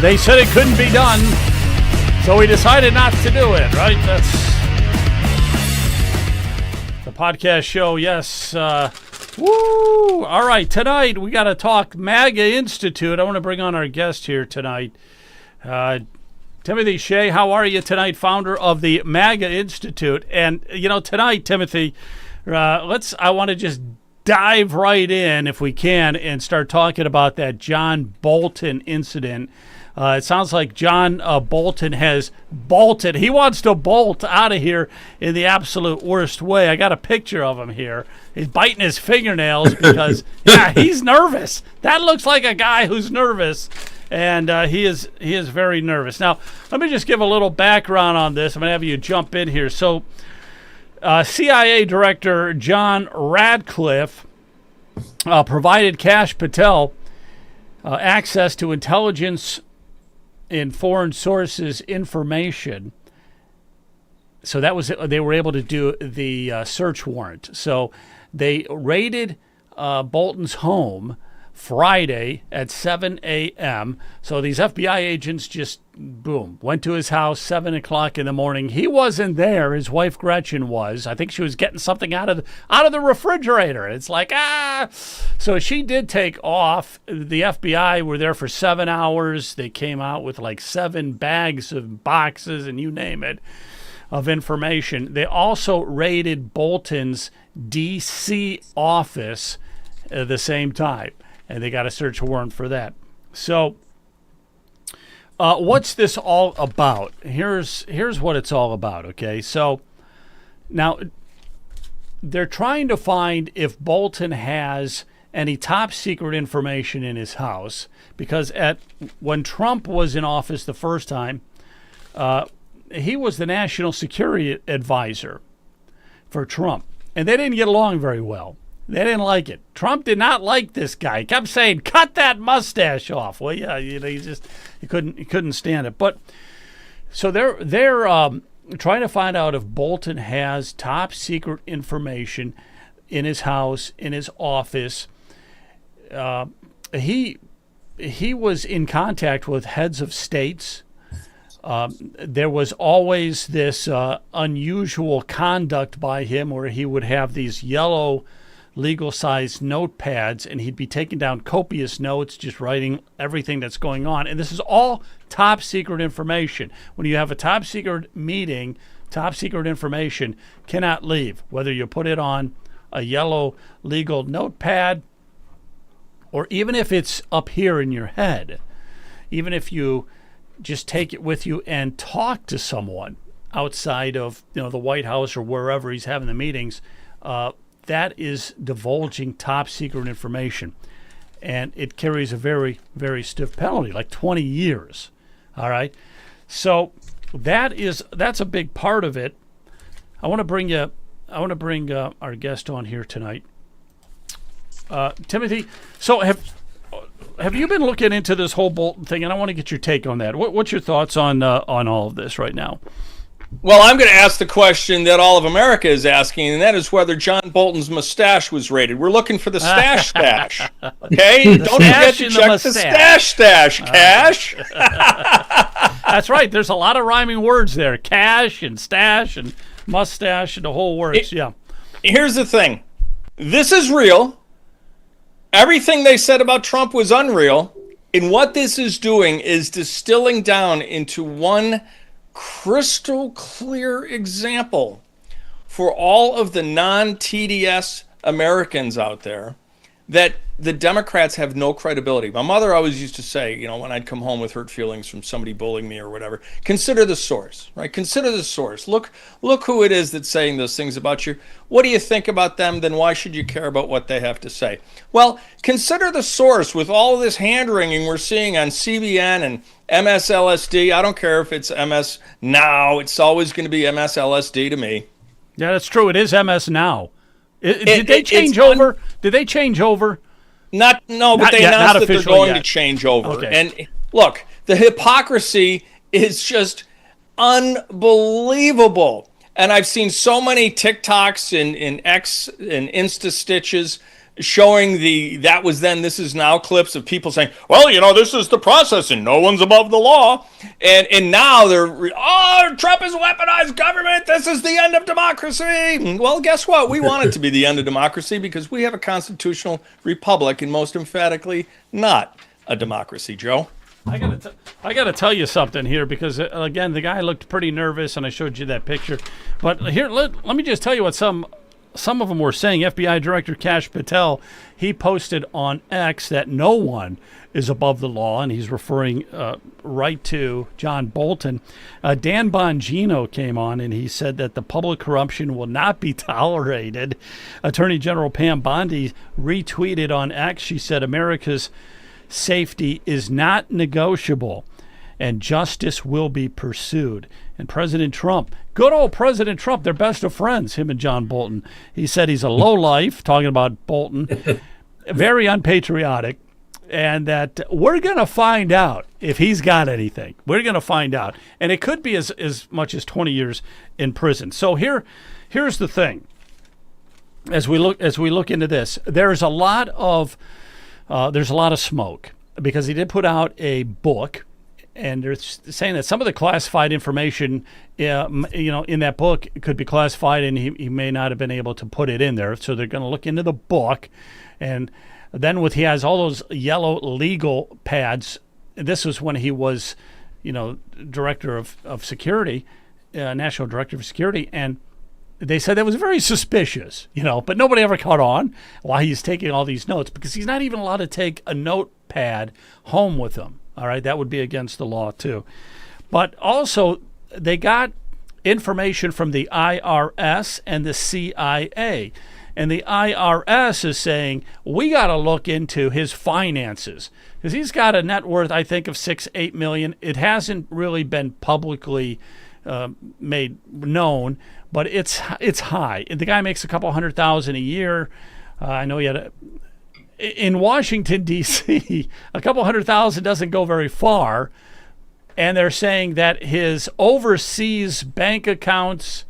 They said it couldn't be done, so we decided not to do it, right? That's the podcast show, yes. Woo! All right, tonight we got to talk MAGA Institute. I want to bring on our guest here tonight. Timothy Shea, how are you tonight, founder of the MAGA Institute? And, you know, tonight, Timothy, I want to just dive right in, if we can, and start talking about that John Bolton incident. It sounds like John Bolton has bolted. He wants to bolt out of here in the absolute worst way. I got a picture of him here. He's biting his fingernails because, yeah, he's nervous. That looks like a guy who's nervous, and he is very nervous. Now, let me just give a little background on this. I'm going to have you jump in here. So, CIA Director John Radcliffe provided Kash Patel access to intelligence in foreign sources information. So they were able to do the search warrant. So they raided Bolton's home Friday at 7 a.m. So these FBI agents just, boom, went to his house 7 o'clock in the morning. He wasn't there. His wife Gretchen was. I think she was getting something out of the refrigerator. It's like, So she did take off. The FBI were there for 7 hours. They came out with like 7 bags of boxes and you name it of information. They also raided Bolton's D.C. office at the same time. And they got a search warrant for that. So, what's this all about? Here's what it's all about, okay? So, now, they're trying to find if Bolton has any top secret information in his house. Because when Trump was in office the first time, he was the national security advisor for Trump. And they didn't get along very well. They didn't like it. Trump did not like this guy. He kept saying, "Cut that mustache off." Well, yeah, he couldn't stand it. But so they're trying to find out if Bolton has top secret information in his house, in his office. He was in contact with heads of states. There was always this unusual conduct by him where he would have these yellow legal-sized notepads, and he'd be taking down copious notes, just writing everything that's going on. And this is all top-secret information. When you have a top-secret meeting, top-secret information cannot leave, whether you put it on a yellow legal notepad or even if it's up here in your head, even if you just take it with you and talk to someone outside of the White House or wherever he's having the meetings, that is divulging top secret information. And it carries a very, very stiff penalty, like 20 years. All right. So that's a big part of it. I want to bring our guest on here tonight. Timothy, so have you been looking into this whole Bolton thing? And I want to get your take on that. What's your thoughts on all of this right now? Well, I'm going to ask the question that all of America is asking, and that is whether John Bolton's mustache was raided. We're looking for the stash, okay? Don't forget to check the stash, Kash. That's right. There's a lot of rhyming words there. Cash and stash and mustache and the whole works, yeah. Here's the thing. This is real. Everything they said about Trump was unreal. And what this is doing is distilling down into one crystal clear example for all of the non-TDS Americans out there that the Democrats have no credibility. My mother always used to say, when I'd come home with hurt feelings from somebody bullying me or whatever, consider the source, right? Consider the source. Look who it is that's saying those things about you. What do you think about them? Then why should you care about what they have to say? Well, consider the source with all of this hand-wringing we're seeing on CBN and MSLSD. I don't care if it's MS Now. It's always going to be MSLSD to me. Yeah, that's true. It is MS Now. Did they change over? Did they change over? But they announced that they're going to change over. Okay. And look, the hypocrisy is just unbelievable. And I've seen so many TikToks and X and Insta stitches showing that was then, this is now clips of people saying, well, this is the process and no one's above the law. And now Trump has weaponized government. This is the end of democracy. Well, guess what? We want it to be the end of democracy because we have a constitutional republic and most emphatically not a democracy, Joe. I gotta tell you something here because, again, the guy looked pretty nervous and I showed you that picture. But here, let me just tell you what some of them were saying. FBI Director Kash Patel, he posted on X that no one is above the law, and he's referring right to John Bolton. Dan Bongino came on, and he said that the public corruption will not be tolerated. Attorney General Pam Bondi retweeted on X. She said, America's safety is not negotiable, and justice will be pursued. And President Trump, good old President Trump, they're best of friends, him and John Bolton. He said he's a lowlife, talking about Bolton, very unpatriotic, and that we're going to find out if he's got anything. We're going to find out. And it could be as much as 20 years in prison. So here's the thing. As we look into this, there's a lot of smoke because he did put out a book. And they're saying that some of the classified information, in that book could be classified, and he may not have been able to put it in there. So they're going to look into the book, and then he has all those yellow legal pads. This was when he was, director of security, national director of security, and they said that was very suspicious, But nobody ever caught on why he's taking all these notes because he's not even allowed to take a notepad home with him. All right, that would be against the law, too. But also, they got information from the IRS and the CIA. And the IRS is saying, we got to look into his finances. Because he's got a net worth, I think, of $6-8 million. It hasn't really been publicly made known, but it's high. The guy makes a couple $100,000 a year. I know he had in Washington, D.C., a couple $100,000 doesn't go very far. And they're saying that his overseas bank accounts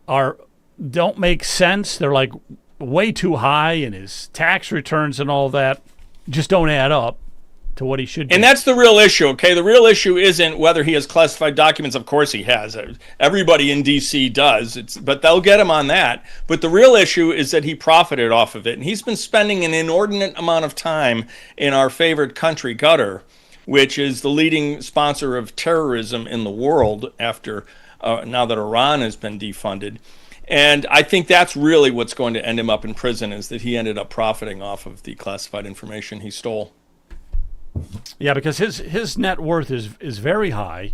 don't make sense. They're like way too high, and his tax returns and all that just don't add up to what he should do. And that's the real issue, okay? The real issue isn't whether he has classified documents. Of course he has. Everybody in D.C. does. But they'll get him on that. But the real issue is that he profited off of it. And he's been spending an inordinate amount of time in our favorite country, Qatar, which is the leading sponsor of terrorism in the world after now that Iran has been defunded. And I think that's really what's going to end him up in prison, is that he ended up profiting off of the classified information he stole. Yeah, because his net worth is very high,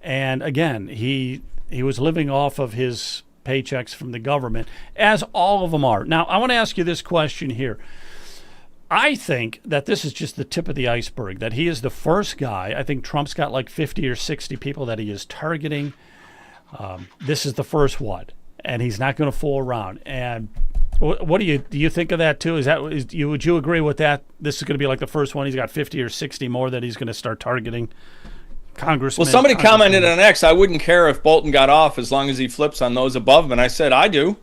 and again, he was living off of his paychecks from the government, as all of them are. Now, I want to ask you this question here. I think that this is just the tip of the iceberg, that he is the first guy. I think Trump's got like 50 or 60 people that he is targeting. This is the first one, and he's not going to fool around. And what do you think of that too? Would you agree with that? This is going to be like the first one. He's got 50 or 60 more that he's going to start targeting congressmen. Well, somebody commented on X, I wouldn't care if Bolton got off as long as he flips on those above him. And I said, I do.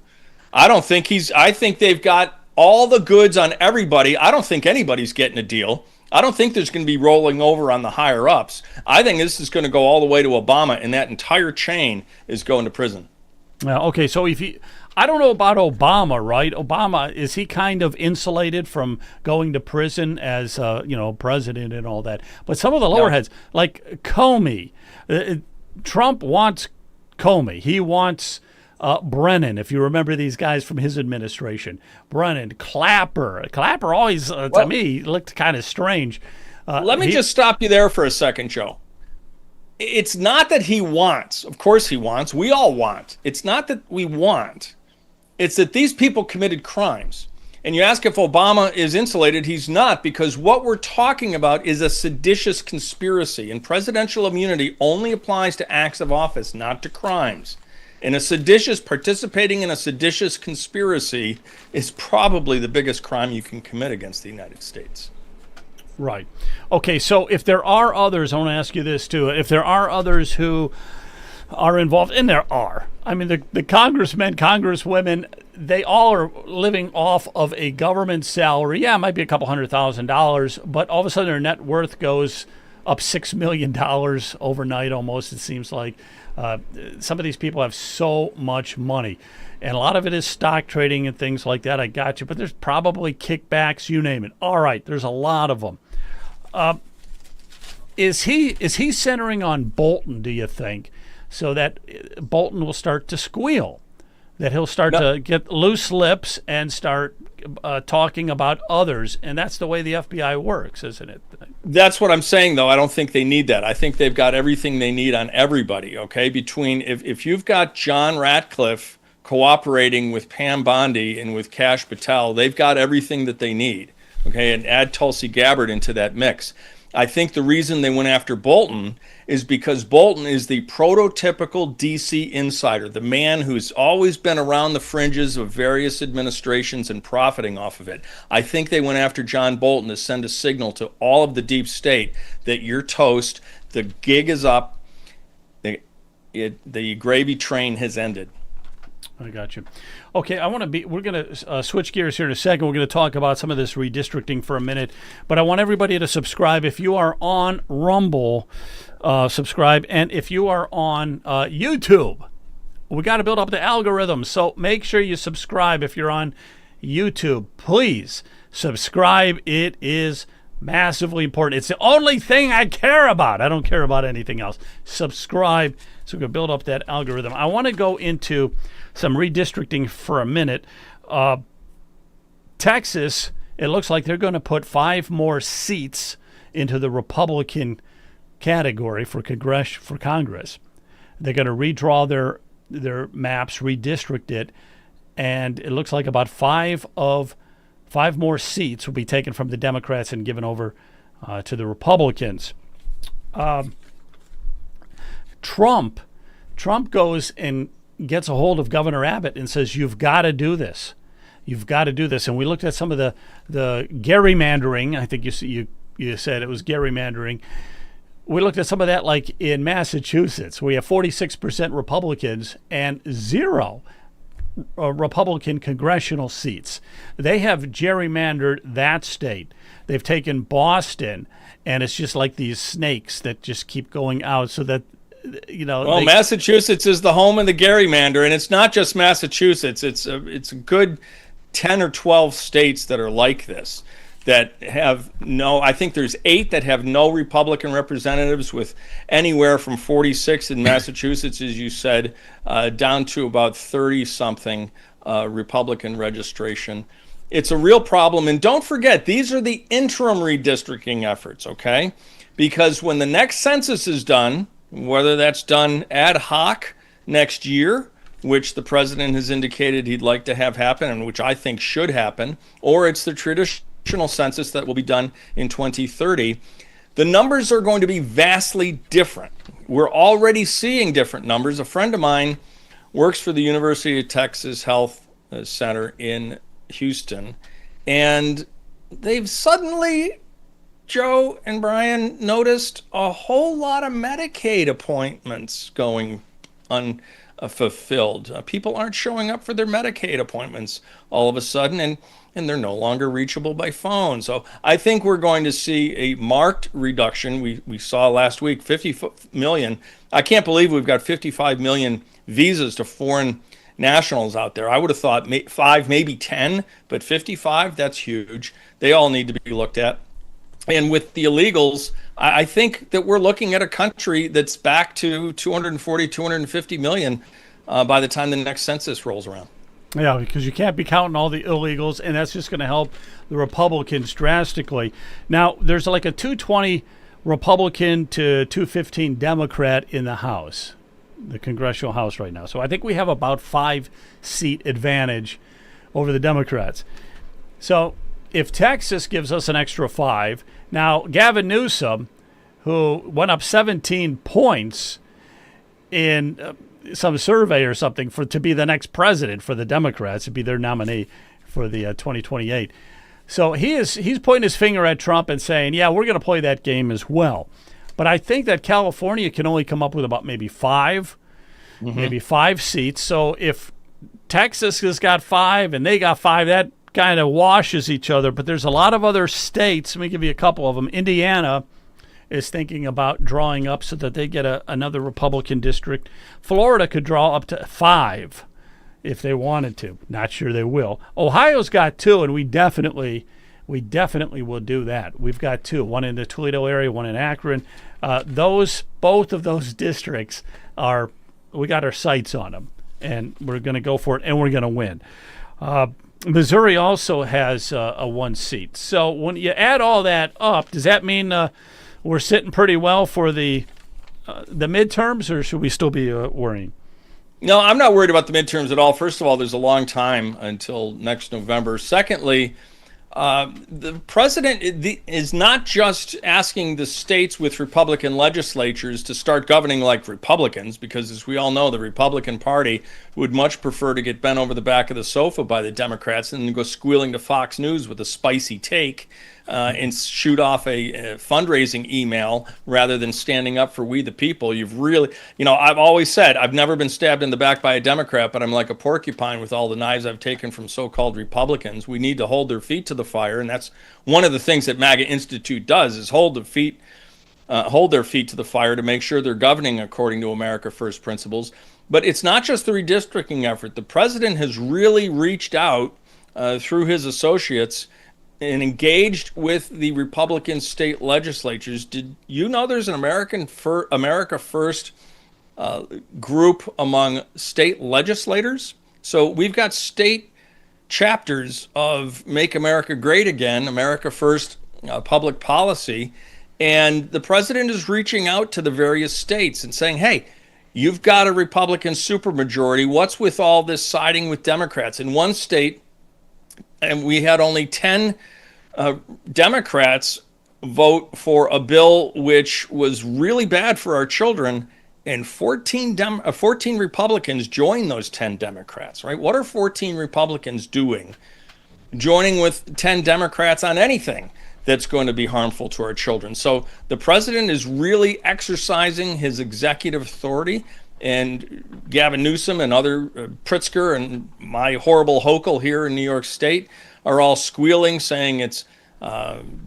I think they've got all the goods on everybody. I don't think anybody's getting a deal. I don't think there's going to be rolling over on the higher ups. I think this is going to go all the way to Obama, and that entire chain is going to prison. Well, okay, so I don't know about Obama, right? Obama, is he kind of insulated from going to prison as, president and all that? But some of the lower heads, like Comey, Trump wants Comey. He wants Brennan, if you remember these guys from his administration. Brennan, Clapper. Clapper always, to me, looked kind of strange. Let me just stop you there for a second, Joe. It's not that he wants. Of course he wants. We all want. It's not that we want. It's that these people committed crimes. And you ask if Obama is insulated, he's not, because what we're talking about is a seditious conspiracy. And presidential immunity only applies to acts of office, not to crimes. And participating in a seditious conspiracy is probably the biggest crime you can commit against the United States. Right. Okay, so if there are others, I want to ask you this too. If there are others who are involved, and there are, I mean, the congressmen, congresswomen, they all are living off of a government salary. Yeah, it might be a couple $100,000, but all of a sudden their net worth goes up $6 million overnight almost, it seems like. Some of these people have so much money, and a lot of it is stock trading and things like that. I got you, but there's probably kickbacks, you name it. All right, there's a lot of them. Is he centering on Bolton, do you think, so that Bolton will start to squeal, that he'll start to get loose lips and start talking about others, and that's the way the FBI works, isn't it? That's what I'm saying, though. I don't think they need that. I think they've got everything they need on everybody, okay? Between if you've got John Ratcliffe cooperating with Pam Bondi and with Kash Patel, they've got everything that they need, okay? And add Tulsi Gabbard into that mix. I think the reason they went after Bolton is because Bolton is the prototypical DC insider, the man who's always been around the fringes of various administrations and profiting off of it. I think they went after John Bolton to send a signal to all of the deep state that you're toast, the gig is up, the gravy train has ended. I got you. Okay, we're going to switch gears here in a second. We're going to talk about some of this redistricting for a minute, but I want everybody to subscribe. If you are on Rumble, subscribe, and if you are on YouTube, we got to build up the algorithm, so make sure you subscribe. If you're on YouTube, please subscribe. It is massively important. It's the only thing I care about. I don't care about anything else. Subscribe so we can build up that algorithm. I want to go into some redistricting for a minute. Texas, it looks like they're going to put 5 more seats into the Republican category for Congress. They're going to redraw their maps, redistrict it, and it looks like about 5 more seats will be taken from the Democrats and given over to the Republicans. Trump goes and gets a hold of Governor Abbott and says, you've got to do this. You've got to do this. And we looked at some of the gerrymandering. I think you said it was gerrymandering. We looked at some of that, like in Massachusetts. We have 46% Republicans and 0 Republican congressional seats. They have gerrymandered that state. They've taken Boston, and it's just like these snakes that just keep going out so that, Well, Massachusetts is the home of the gerrymander, and it's not just Massachusetts. It's a good 10 or 12 states that are like this, that have I think there's 8 that have no Republican representatives, with anywhere from 46 in Massachusetts, as you said, down to about 30-something Republican registration. It's a real problem. And don't forget, these are the interim redistricting efforts, okay? Because when the next census is done, whether that's done ad hoc next year, which the president has indicated he'd like to have happen, and which I think should happen, or it's the traditional census that will be done in 2030, the numbers are going to be vastly different. We're already seeing different numbers. A friend of mine works for the University of Texas Health Center in Houston, and they've suddenly, Joe and Brian, noticed a whole lot of Medicaid appointments going unfulfilled. People aren't showing up for their Medicaid appointments all of a sudden, and they're no longer reachable by phone. So I think we're going to see a marked reduction. We saw last week 50 million. I can't believe we've got 55 million visas to foreign nationals out there. I would have thought 5, maybe 10, but 55, that's huge. They all need to be looked at. And with the illegals, I think that we're looking at a country that's back to 240, 250 million by the time the next census rolls around. Yeah, because you can't be counting all the illegals, and that's just going to help the Republicans drastically. Now, there's like a 220 Republican to 215 Democrat in the House, the Congressional House right now. So I think we have about 5-seat advantage over the Democrats. So if Texas gives us an extra 5, now Gavin Newsom, who went up 17 points in some survey or something to be the next president for the Democrats, to be their nominee for the 2028. So he's pointing his finger at Trump and saying, yeah, we're going to play that game as well. But I think that California can only come up with about maybe 5 seats. So if Texas has got 5, and they got 5. That kind of washes each other. But there's a lot of other states. Let me give you a couple of them. Indiana is thinking about drawing up so that they get another Republican district. Florida could draw up to 5 if they wanted to. Not sure they will. Ohio's got 2, and we definitely will do that. We've got 2, one in the Toledo area, one in Akron. Both of those districts we got our sights on them, and we're going to go for it, and we're going to win. Missouri also has a 1 seat. So when you add all that up, does that mean we're sitting pretty well for the midterms, or should we still be worrying? No, I'm not worried about the midterms at all. First of all, there's a long time until next November. Secondly, the president is not just asking the states with Republican legislatures to start governing like Republicans, because as we all know, the Republican Party would much prefer to get bent over the back of the sofa by the Democrats and then go squealing to Fox News with a spicy take and shoot off a fundraising email rather than standing up for we the people. You've really, I've always said I've never been stabbed in the back by a Democrat, but I'm like a porcupine with all the knives I've taken from so-called Republicans. We need to hold their feet to the fire, and that's one of the things that MAGA Institute does, is hold their feet to the fire to make sure they're governing according to America First principles. But it's not just the redistricting effort. The president has really reached out through his associates and engaged with the Republican state legislatures. Did you know there's an America First group among state legislators? So we've got state chapters of Make America Great Again, America First public policy, and the president is reaching out to the various states and saying, hey, you've got a Republican supermajority. What's with all this siding with Democrats? In one state, and we had only 10 Democrats vote for a bill which was really bad for our children, and 14 Republicans joined those 10 Democrats, right? What are 14 Republicans doing joining with 10 Democrats on anything that's going to be harmful to our children? So the president is really exercising his executive authority, and Gavin Newsom and other Pritzker and my horrible Hochul here in New York State are all squealing, saying it's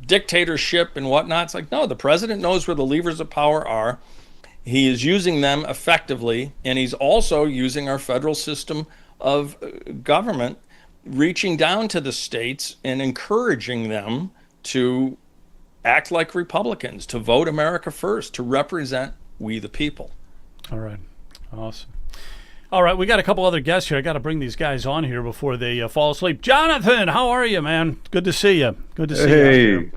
dictatorship and whatnot. It's like, no, the president knows where the levers of power are. He is using them effectively, and he's also using our federal system of government, reaching down to the states and encouraging them to act like Republicans, to vote America First, to represent we the people. All right. Awesome. All right, we got a couple other guests here. I got to bring these guys on here before they fall asleep. Jonathan, how are you, man? Good to see you. Good to see you.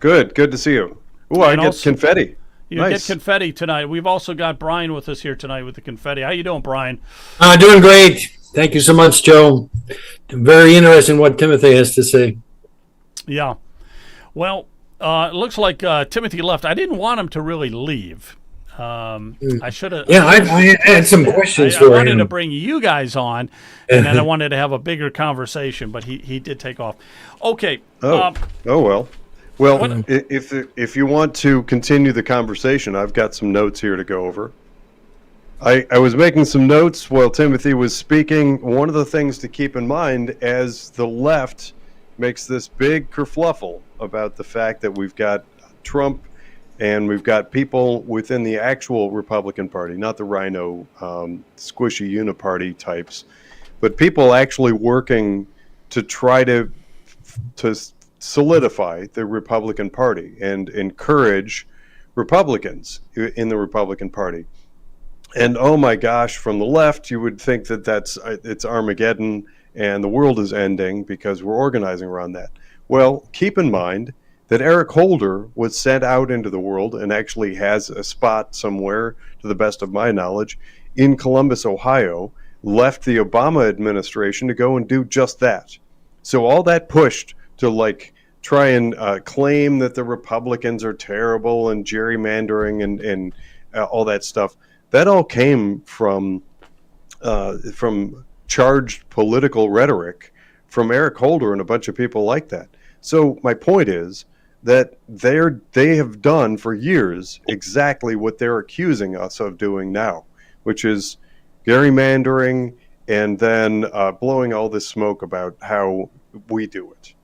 Hey, good to see you. Oh, I get confetti. You get confetti tonight. We've also got Brian with us here tonight with the confetti. How you doing, Brian? Doing great. Thank you so much, Joe. Very interesting what Timothy has to say. Yeah. Well, it looks like Timothy left. I didn't want him to really leave. I should have. Yeah, I had some questions for him. I wanted to bring you guys on, and then I wanted to have a bigger conversation, but he did take off. Okay. Oh well. Well, if you want to continue the conversation, I've got some notes here to go over. I was making some notes while Timothy was speaking. One of the things to keep in mind as the left makes this big kerfluffle about the fact that we've got Trump and we've got people within the actual Republican Party, not the rhino, squishy uniparty types, but people actually working to try to solidify the Republican Party and encourage Republicans in the Republican Party. And oh my gosh, from the left, you would think that it's Armageddon and the world is ending because we're organizing around that. Well, keep in mind that Eric Holder was sent out into the world and actually has a spot somewhere, to the best of my knowledge, in Columbus, Ohio, left the Obama administration to go and do just that. So all that pushed to try and claim that the Republicans are terrible and gerrymandering and all that stuff, that all came from charged political rhetoric from Eric Holder and a bunch of people like that. So my point is that they have done for years exactly what they're accusing us of doing now, which is gerrymandering and then blowing all this smoke about how we do it.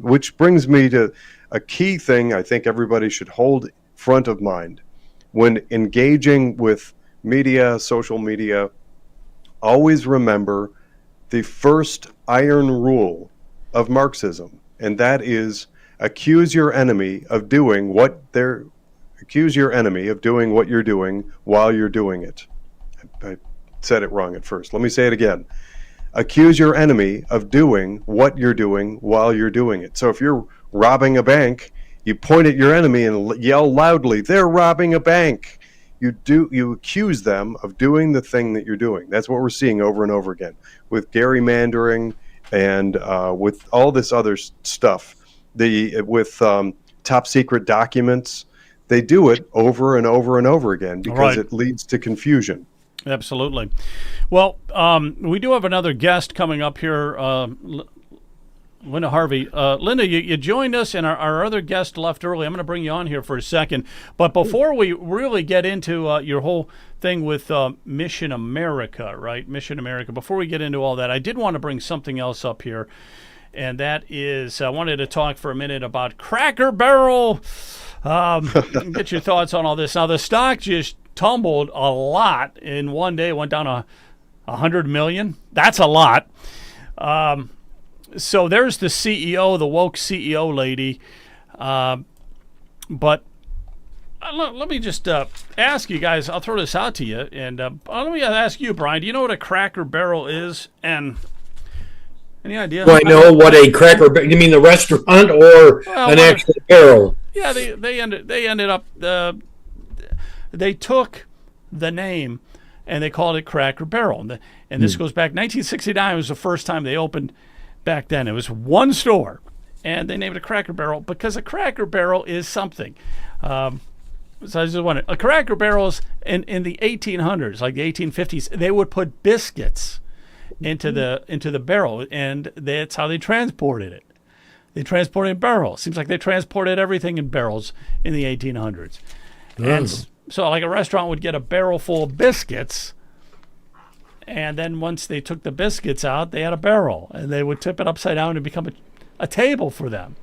Which brings me to a key thing I think everybody should hold front of mind when engaging with media, social media. Always remember the first iron rule of Marxism, and that is accuse your enemy of doing what you're doing while you're doing it. I said it wrong at first. Let me say it again. Accuse your enemy of doing what you're doing while you're doing it. So if you're robbing a bank, you point at your enemy and yell loudly, "They're robbing a bank." You accuse them of doing the thing that you're doing. That's what we're seeing over and over again with gerrymandering and with all this other stuff. With top secret documents, they do it over and over and over again because it leads to confusion. Absolutely. Well, we do have another guest coming up here, Linda Harvey. Linda, you joined us, and our other guest left early. I'm going to bring you on here for a second. But before we really get into your whole thing with Mission America, right? Mission America, before we get into all that, I did want to bring something else up here, and that is I wanted to talk for a minute about Cracker Barrel. Get your thoughts on all this. Now, the stock just tumbled a lot in one day. It went down 100 million. That's a lot. So there's the CEO, the woke CEO lady. But let me just ask you guys, I'll throw this out to you. And let me ask you, Brian, do you know what a Cracker Barrel is? And any idea? Do I know what a Cracker Barrel, you mean the restaurant or an actual barrel? Yeah, they ended up, they took the name and they called it Cracker Barrel. And this goes back, 1969 was the first time they opened. Back then, it was one store, and they named it a Cracker Barrel because a Cracker Barrel is something. So I just wondered, a Cracker Barrel is in the 1800s, like the 1850s, they would put biscuits into the barrel, and that's how they transported it. They transported it in barrels. Seems like they transported everything in barrels in the 1800s. And so, like a restaurant would get a barrel full of biscuits. And then once they took the biscuits out, they had a barrel, and they would tip it upside down and become a table for them.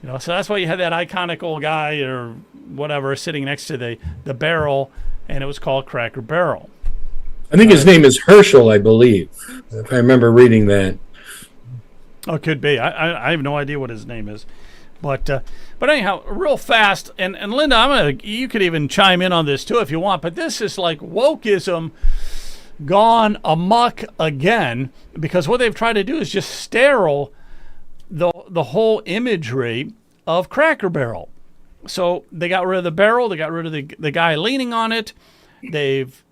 So that's why you had that iconic old guy or whatever sitting next to the barrel, and it was called Cracker Barrel. I think his name is Herschel, I believe, if I remember reading that. Oh, could be. I have no idea what his name is. But anyhow, real fast, and Linda, you could even chime in on this too if you want, but this is like wokeism gone amok again, because what they've tried to do is just sterile the whole imagery of Cracker Barrel. So they got rid of the barrel, they got rid of the guy leaning on it. They've,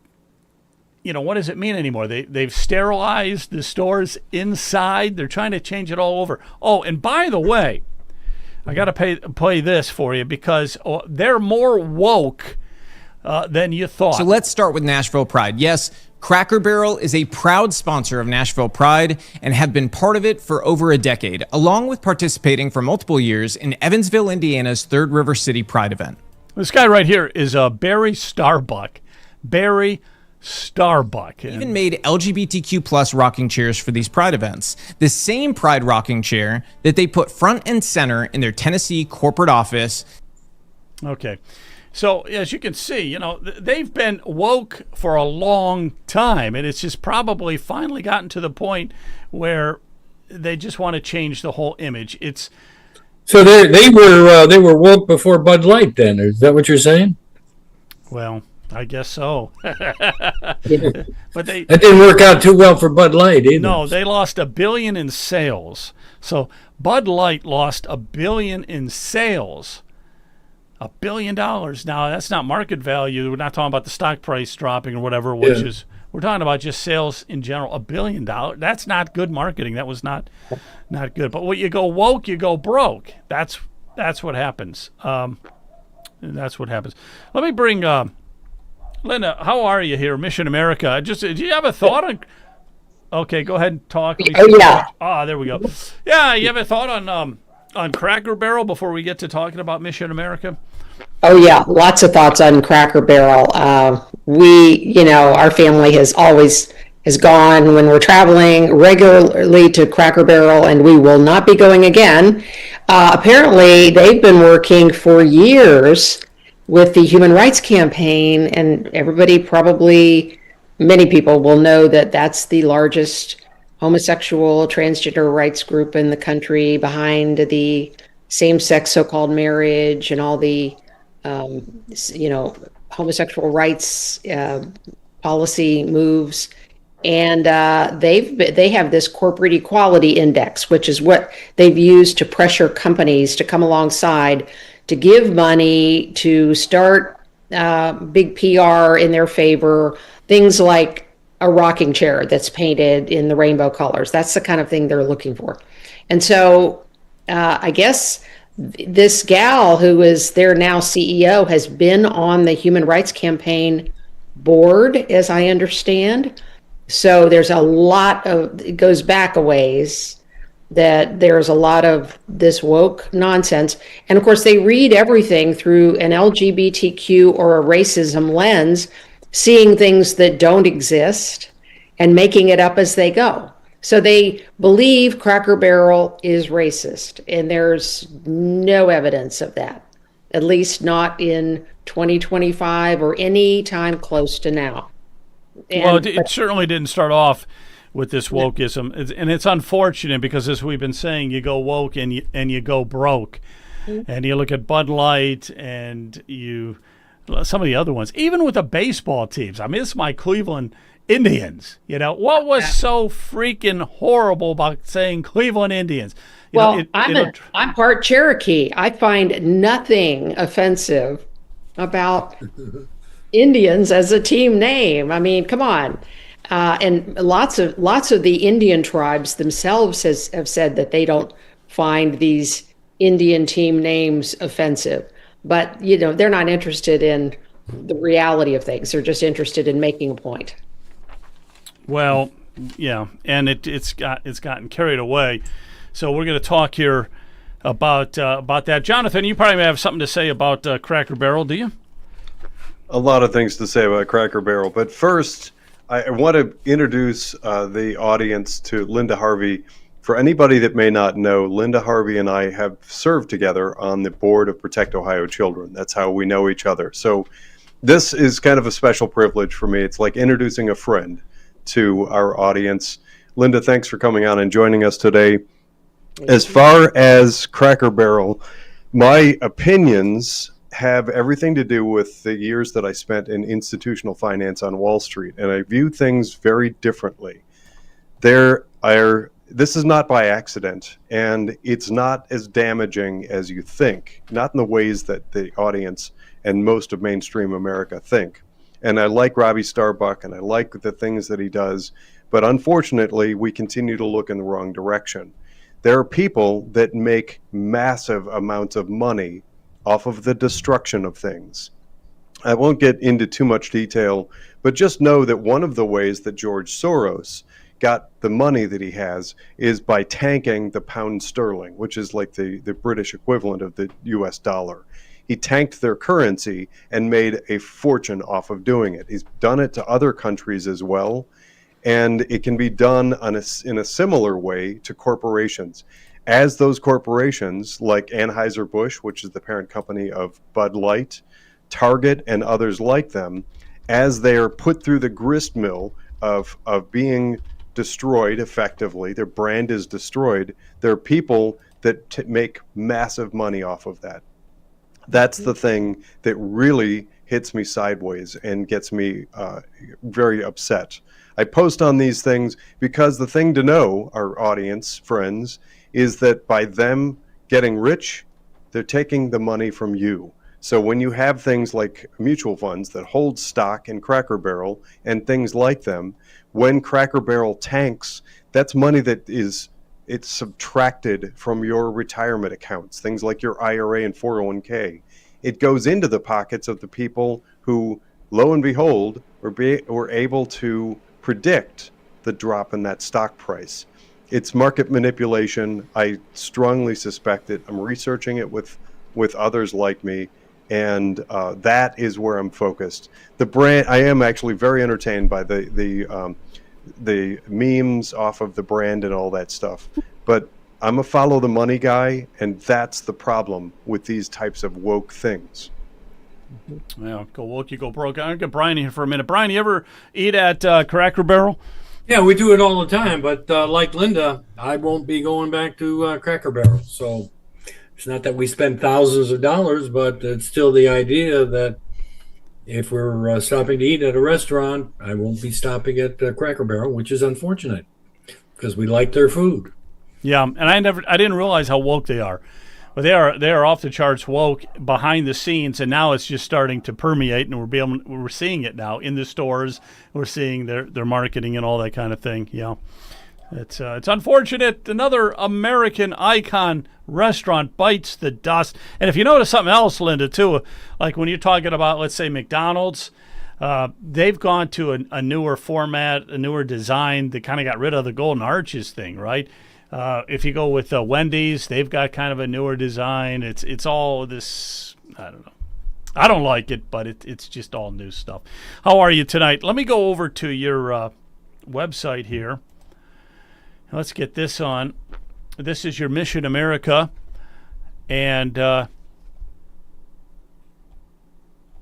what does it mean anymore? They've sterilized the stores inside. They're trying to change it all over. Oh, and by the way, I got to play this for you because they're more woke than you thought. So let's start with Nashville Pride. Yes, Cracker Barrel is a proud sponsor of Nashville Pride and have been part of it for over a decade, along with participating for multiple years in Evansville, Indiana's Third River City Pride event. This guy right here is Barry Starbuck. Barry Starbuck. Even made LGBTQ plus rocking chairs for these Pride events. The same Pride rocking chair that they put front and center in their Tennessee corporate office. Okay. So, as you can see, they've been woke for a long time, and it's just probably finally gotten to the point where they just want to change the whole image. So they were woke before Bud Light then, is that what you're saying? Well, I guess so. But that didn't work out too well for Bud Light either. No, they lost $1 billion in sales. So Bud Light lost $1 billion in sales. $1 billion. Now, that's not market value. We're not talking about the stock price dropping or whatever, which is, we're talking about just sales in general. $1 billion. That's not good marketing. That was not good. But when you go woke, you go broke. That's what happens. That's what happens. Let me bring Linda. How are you here, Mission America? Do you have a thought on? Okay, go ahead and talk. There we go. Yeah, you have a thought on Cracker Barrel before we get to talking about Mission America? Oh, yeah. Lots of thoughts on Cracker Barrel. Our family has always has gone when we're traveling regularly to Cracker Barrel, and we will not be going again. Apparently, they've been working for years with the Human Rights Campaign, and everybody probably, many people will know that that's the largest homosexual, transgender rights group in the country, behind the same-sex so-called marriage and all the, homosexual rights policy moves. And they have this corporate equality index, which is what they've used to pressure companies to come alongside, to give money, to start big PR in their favor. Things like a rocking chair that's painted in the rainbow colors. That's the kind of thing they're looking for. And so I guess this gal who is their now CEO has been on the Human Rights Campaign board, as I understand. So there's a lot of, it goes back a ways, that there's a lot of this woke nonsense. And of course, they read everything through an LGBTQ or a racism lens, seeing things that don't exist and making it up as they go. So they believe Cracker Barrel is racist, and there's no evidence of that, at least not in 2025 or any time close to now. Well, it certainly didn't start off with this wokeism, and it's unfortunate because, as we've been saying, you go woke and you go broke, and you look at Bud Light and some of the other ones, even with the baseball teams. I mean, it's my Cleveland Indians. What was so freaking horrible about saying Cleveland Indians? I'm part Cherokee. I find nothing offensive about Indians as a team name. I mean, come on. And lots of the Indian tribes themselves have said that they don't find these Indian team names offensive. But, they're not interested in the reality of things. They're just interested in making a point. Well, yeah, and it's gotten carried away. So we're going to talk here about that. Jonathan, you probably have something to say about Cracker Barrel, do you? A lot of things to say about Cracker Barrel, but first, I want to introduce the audience to Linda Harvey. For anybody that may not know, Linda Harvey and I have served together on the board of Protect Ohio Children. That's how we know each other. So this is kind of a special privilege for me. It's like introducing a friend to our audience. Linda, thanks for coming on and joining us today. As far as Cracker Barrel, my opinions have everything to do with the years that I spent in institutional finance on Wall Street, and I view things very differently. This is not by accident, and it's not as damaging as you think, not in the ways that the audience and most of mainstream America think. And I like Robbie Starbuck, and I like the things that he does, but unfortunately, we continue to look in the wrong direction. There are people that make massive amounts of money off of the destruction of things. I won't get into too much detail, but just know that one of the ways that George Soros got the money that he has is by tanking the pound sterling, which is like the British equivalent of the US dollar. He tanked their currency and made a fortune off of doing it. He's done it to other countries as well, and it can be done in a similar way to corporations. As those corporations like Anheuser-Busch, which is the parent company of Bud Light, Target, and others like them, as they are put through the grist mill of being destroyed effectively, their brand is destroyed, there are people that make massive money off of that. That's the thing that really hits me sideways and gets me very upset. I post on these things because the thing to know, our audience, friends, is that by them getting rich, they're taking the money from you. So when you have things like mutual funds that hold stock in Cracker Barrel and things like them, when Cracker Barrel tanks, that's money that it's subtracted from your retirement accounts, things like your IRA and 401k. It goes into the pockets of the people who, lo and behold, were able to predict the drop in that stock price. It's market manipulation. I strongly suspect it. I'm researching it with others like me, and that is where I'm focused. The brand, I am actually very entertained by the the memes off of the brand and all that stuff. But I'm a follow the money guy, and that's the problem with these types of woke things. Yeah, go woke, you go broke. I'll get Brian here for a minute. Brian, you ever eat at Cracker Barrel? Yeah, we do it all the time, but like Linda, I won't be going back to Cracker Barrel. So it's not that we spend thousands of dollars, but it's still the idea that if we're stopping to eat at a restaurant, I won't be stopping at Cracker Barrel, which is unfortunate because we like their food. Yeah, and I didn't realize how woke they are. But they are off the charts woke behind the scenes, and now it's just starting to permeate, and we're seeing it now in the stores. We're seeing their marketing and all that kind of thing. Yeah, it's unfortunate. Another American icon restaurant bites the dust. And if you notice something else, Linda, too, like when you're talking about, let's say, McDonald's, they've gone to a newer format, a newer design. They kind of got rid of the golden arches thing, right? If you go with Wendy's, they've got kind of a newer design. It's all this, I don't know. I don't like it, but it's just all new stuff. How are you tonight? Let me go over to your website here. Let's get this on. This is your Mission America. And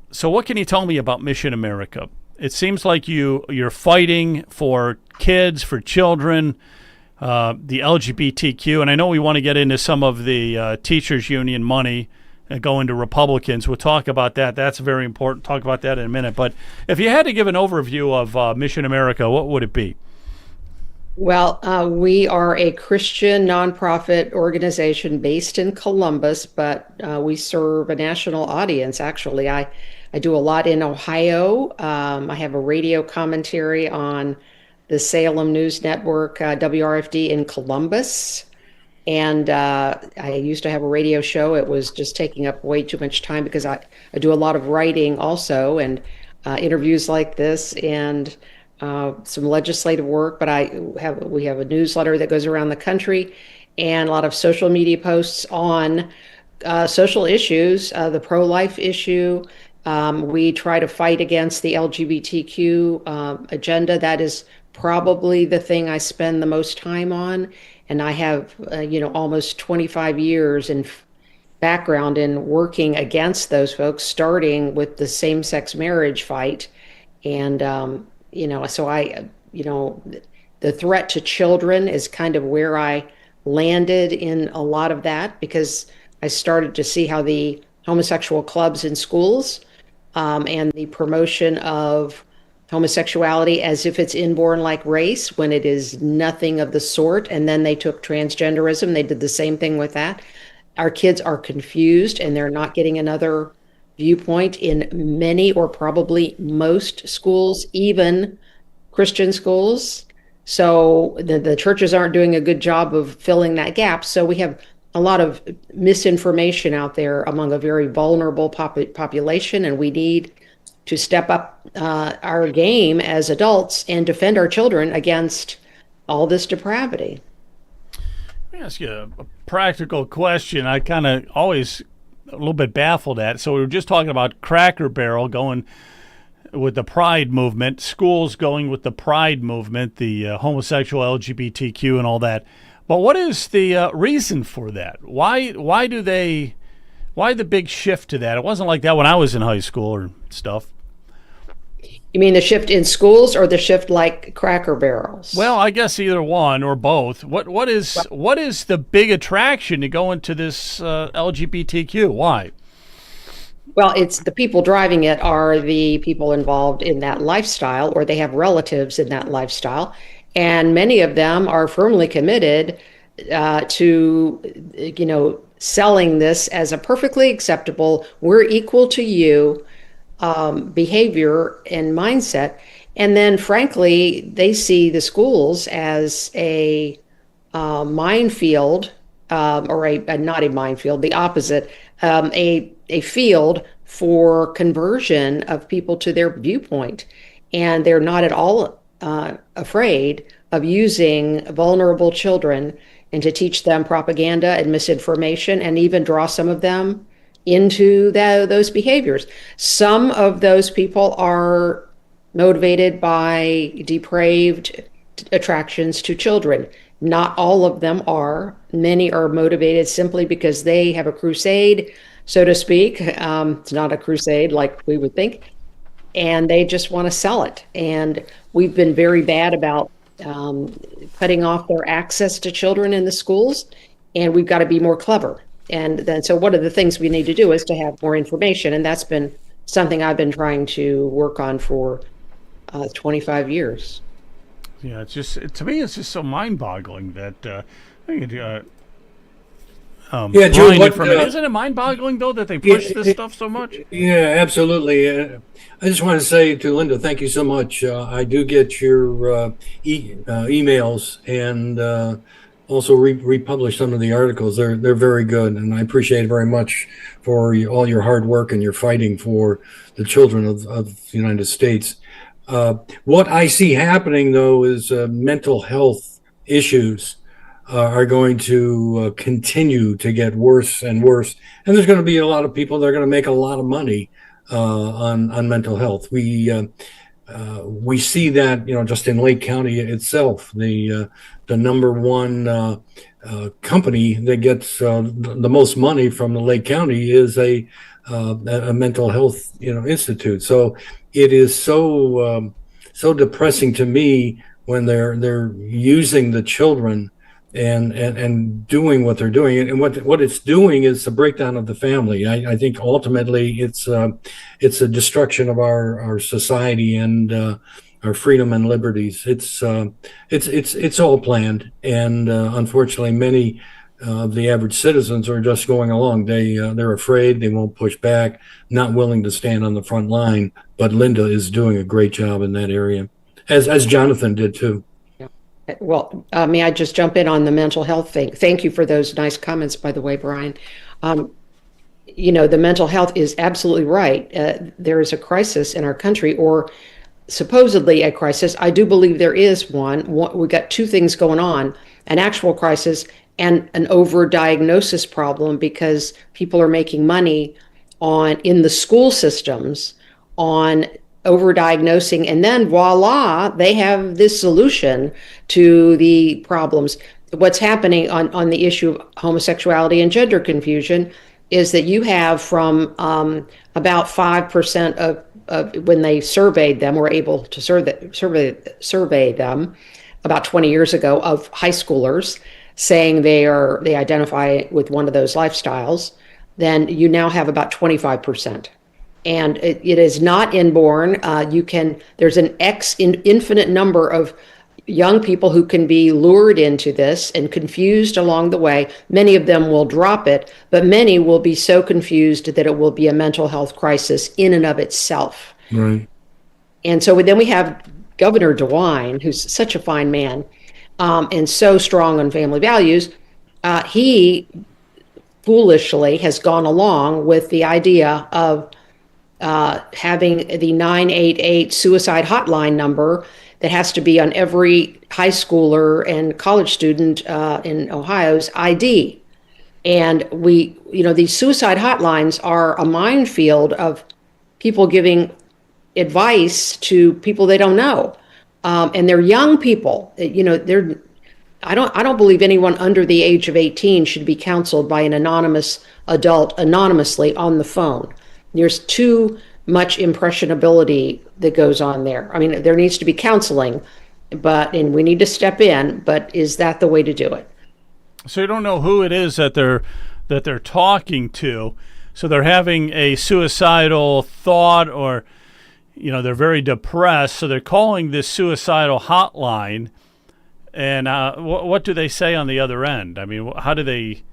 so what can you tell me about Mission America? It seems like you're fighting for kids, for children, the LGBTQ, and I know we want to get into some of the teachers union money and go into Republicans. We'll talk about that. That's very important. Talk about that in a minute. But if you had to give an overview of Mission America, what would it be? Well, we are a Christian nonprofit organization based in Columbus, but we serve a national audience. Actually, I do a lot in Ohio. I have a radio commentary on the Salem News Network, WRFD in Columbus. And I used to have a radio show. It was just taking up way too much time because I do a lot of writing also, and interviews like this, and some legislative work. But we have a newsletter that goes around the country, and a lot of social media posts on social issues, the pro-life issue. We try to fight against the LGBTQ agenda. That is probably the thing I spend the most time on. And I have, almost 25 years in background in working against those folks, starting with the same-sex marriage fight. And, so the threat to children is kind of where I landed in a lot of that, because I started to see how the homosexual clubs in schools and the promotion of homosexuality as if it's inborn like race, when it is nothing of the sort. And then they took transgenderism. They did the same thing with that. Our kids are confused, and they're not getting another viewpoint in many or probably most schools, even Christian schools. So the churches aren't doing a good job of filling that gap. So we have a lot of misinformation out there among a very vulnerable population, and we need to step up our game as adults and defend our children against all this depravity. Let me ask you a practical question. I kind of always a little bit baffled at. So we were just talking about Cracker Barrel going with the Pride movement, schools going with the Pride movement, the homosexual LGBTQ and all that. But what is the reason for that? Why the big shift to that? It wasn't like that when I was in high school or stuff. You mean the shift in schools, or the shift like Cracker Barrels? Well, I guess either one or both. What is the big attraction to go into this LGBTQ? Why? Well, it's the people driving it are the people involved in that lifestyle, or they have relatives in that lifestyle. And many of them are firmly committed to, selling this as a perfectly acceptable, we're equal to you behavior and mindset. And then, frankly, they see the schools as a minefield, or not a minefield, the opposite, a field for conversion of people to their viewpoint. And they're not at all afraid of using vulnerable children and to teach them propaganda and misinformation, and even draw some of them into those behaviors. Some of those people are motivated by depraved attractions to children. Not all of them are. Many are motivated simply because they have a crusade, so to speak. It's not a crusade like we would think, and they just want to sell it. And we've been very bad about cutting off their access to children in the schools, and we've got to be more clever. And then, so one of the things we need to do is to have more information, and that's been something I've been trying to work on for 25 years. Yeah, it's just to me, it's just so mind-boggling that Yeah, Joe, blind what, information. Isn't it mind-boggling though that they push this stuff so much? Yeah, absolutely. I just want to say to Linda, thank you so much. I do get your emails and also republish some of the articles. They're very good, and I appreciate it very much for all your hard work and your fighting for the children of the United States. What I see happening, though, is mental health issues are going to continue to get worse and worse. And there's going to be a lot of people that are going to make a lot of money on mental health. We see that, just in Lake County itself, the number one company that gets the most money from the Lake County is a mental health, institute. So it is so depressing to me when they're using the children and doing what they're doing, and what it's doing is the breakdown of the family. I think ultimately it's a destruction of our society and our freedom and liberties. It's all planned, and unfortunately, many of the average citizens are just going along. They're afraid, they won't push back, not willing to stand on the front line. But Linda is doing a great job in that area, as Jonathan did too. Well, may I just jump in on the mental health thing? Thank you for those nice comments, by the way, Brian. The mental health is absolutely right. There is a crisis in our country, or supposedly a crisis. I do believe there is one. We've got two things going on: an actual crisis and an overdiagnosis problem, because people are making money in the school systems on overdiagnosing, and then voila, they have this solution to the problems. What's happening on the issue of homosexuality and gender confusion is that you have from about 5% of when they surveyed them, were able to survey them about 20 years ago, of high schoolers saying they identify with one of those lifestyles, then you now have about 25%. And it is not inborn. There's an infinite number of young people who can be lured into this and confused along the way. Many of them will drop it, but many will be so confused that it will be a mental health crisis in and of itself. Right. And so then we have Governor DeWine, who's such a fine man, and so strong on family values. He foolishly has gone along with the idea of having the 988 suicide hotline number that has to be on every high schooler and college student in Ohio's ID. And these suicide hotlines are a minefield of people giving advice to people they don't know. And they're young people. I don't believe anyone under the age of 18 should be counseled by an anonymous adult anonymously on the phone. There's too much impressionability that goes on there. I mean, there needs to be counseling, and we need to step in, but is that the way to do it? So you don't know who it is that they're talking to. So they're having a suicidal thought, or they're very depressed, so they're calling this suicidal hotline. And what do they say on the other end? I mean, how do they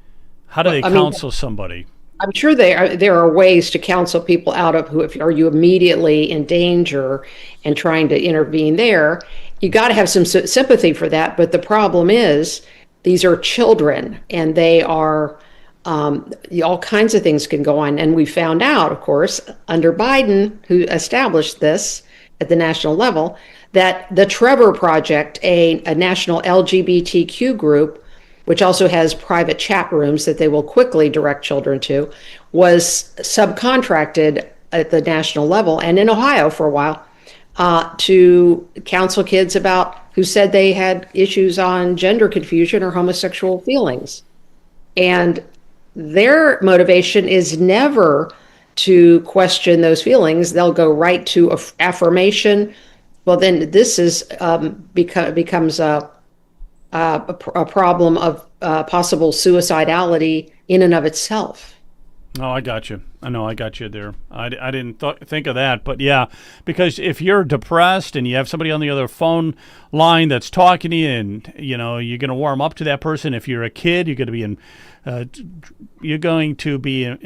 counsel somebody? I'm sure there are ways to counsel people out of are you immediately in danger and trying to intervene there. You got to have some sympathy for that. But the problem is these are children, and they are all kinds of things can go on. And we found out, of course, under Biden, who established this at the national level, that the Trevor Project, a national LGBTQ group, which also has private chat rooms that they will quickly direct children to, was subcontracted at the national level and in Ohio for a while to counsel kids about who said they had issues on gender confusion or homosexual feelings. And their motivation is never to question those feelings. They'll go right to affirmation. Well, then this is becomes a problem of possible suicidality in and of itself. Oh, I got you. I know I got you there. I didn't think of that, but yeah, because if you're depressed and you have somebody on the other phone line that's talking to you, and you're going to warm up to that person. If you're a kid, you're going to be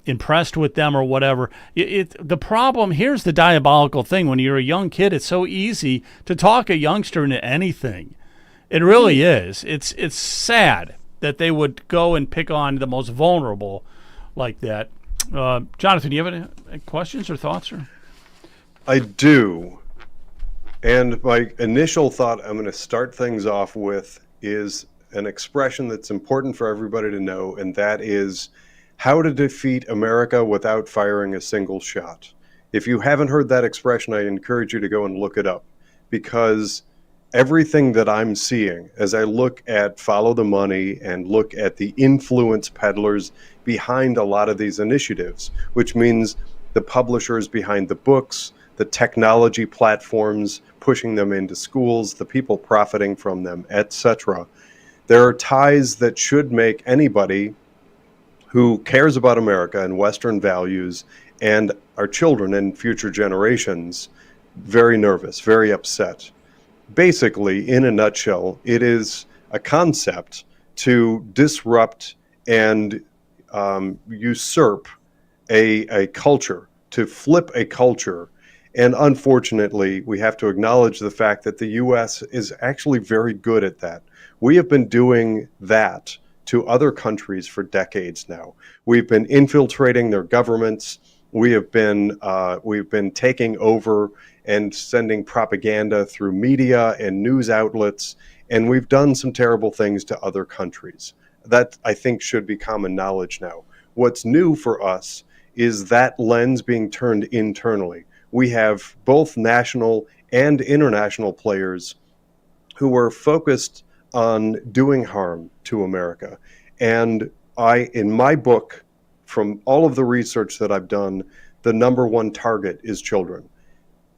impressed with them or whatever. The problem here's the diabolical thing: when you're a young kid, it's so easy to talk a youngster into anything. It really is. It's sad that they would go and pick on the most vulnerable like that. Jonathan, do you have any questions or thoughts? I do. And my initial thought I'm going to start things off with is an expression that's important for everybody to know, and that is how to defeat America without firing a single shot. If you haven't heard that expression, I encourage you to go and look it up, because everything that I'm seeing as I look at Follow the Money and look at the influence peddlers behind a lot of these initiatives, which means the publishers behind the books, the technology platforms pushing them into schools, the people profiting from them, etc. There are ties that should make anybody who cares about America and Western values and our children and future generations very nervous, very upset. Basically, in a nutshell, it is a concept to disrupt and usurp a culture, to flip a culture. And unfortunately, we have to acknowledge the fact that the U.S. is actually very good at that. We have been doing that to other countries for decades now. We've been infiltrating their governments. We've been taking over and sending propaganda through media and news outlets, and we've done some terrible things to other countries. That, I think, should be common knowledge now. What's new for us is that lens being turned internally. We have both national and international players who are focused on doing harm to America. And in my book, from all of the research that I've done, the number one target is children.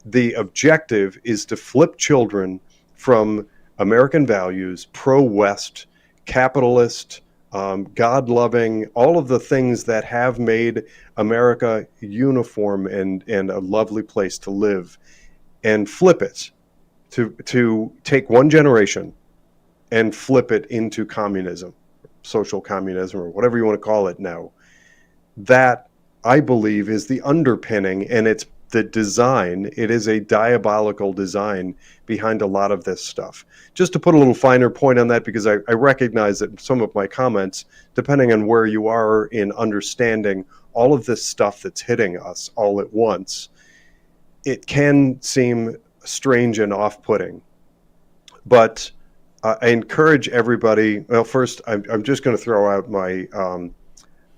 The objective is to flip children from American values, pro-West, capitalist, God-loving, all of the things that have made America uniform and a lovely place to live, and flip it to take one generation and flip it into communism, social communism, or whatever you want to call it now. That, I believe, is the underpinning, and it's the design. It is a diabolical design behind a lot of this stuff. Just to put a little finer point on that, because I recognize that some of my comments, depending on where you are in understanding all of this stuff that's hitting us all at once, it can seem strange and off-putting. But I encourage everybody, well, first, I'm just going to throw out my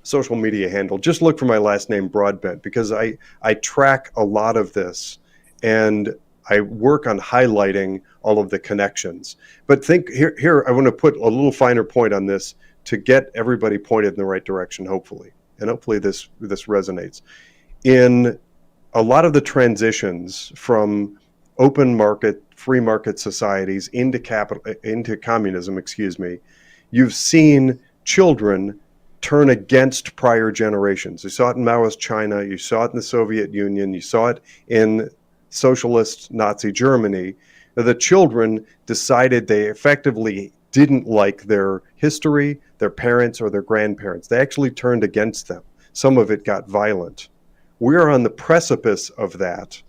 social media handle. Just look for my last name, Broadbent, because I track a lot of this and I work on highlighting all of the connections. But think here I want to put a little finer point on this to get everybody pointed in the right direction, hopefully. And hopefully this resonates. In a lot of the transitions from open market, free market societies into communism, you've seen children turn against prior generations. You saw it in Maoist China, you saw it in the Soviet Union, you saw it in socialist Nazi Germany. The children decided they effectively didn't like their history, their parents, or their grandparents. They actually turned against them. Some of it got violent. We're on the precipice of that,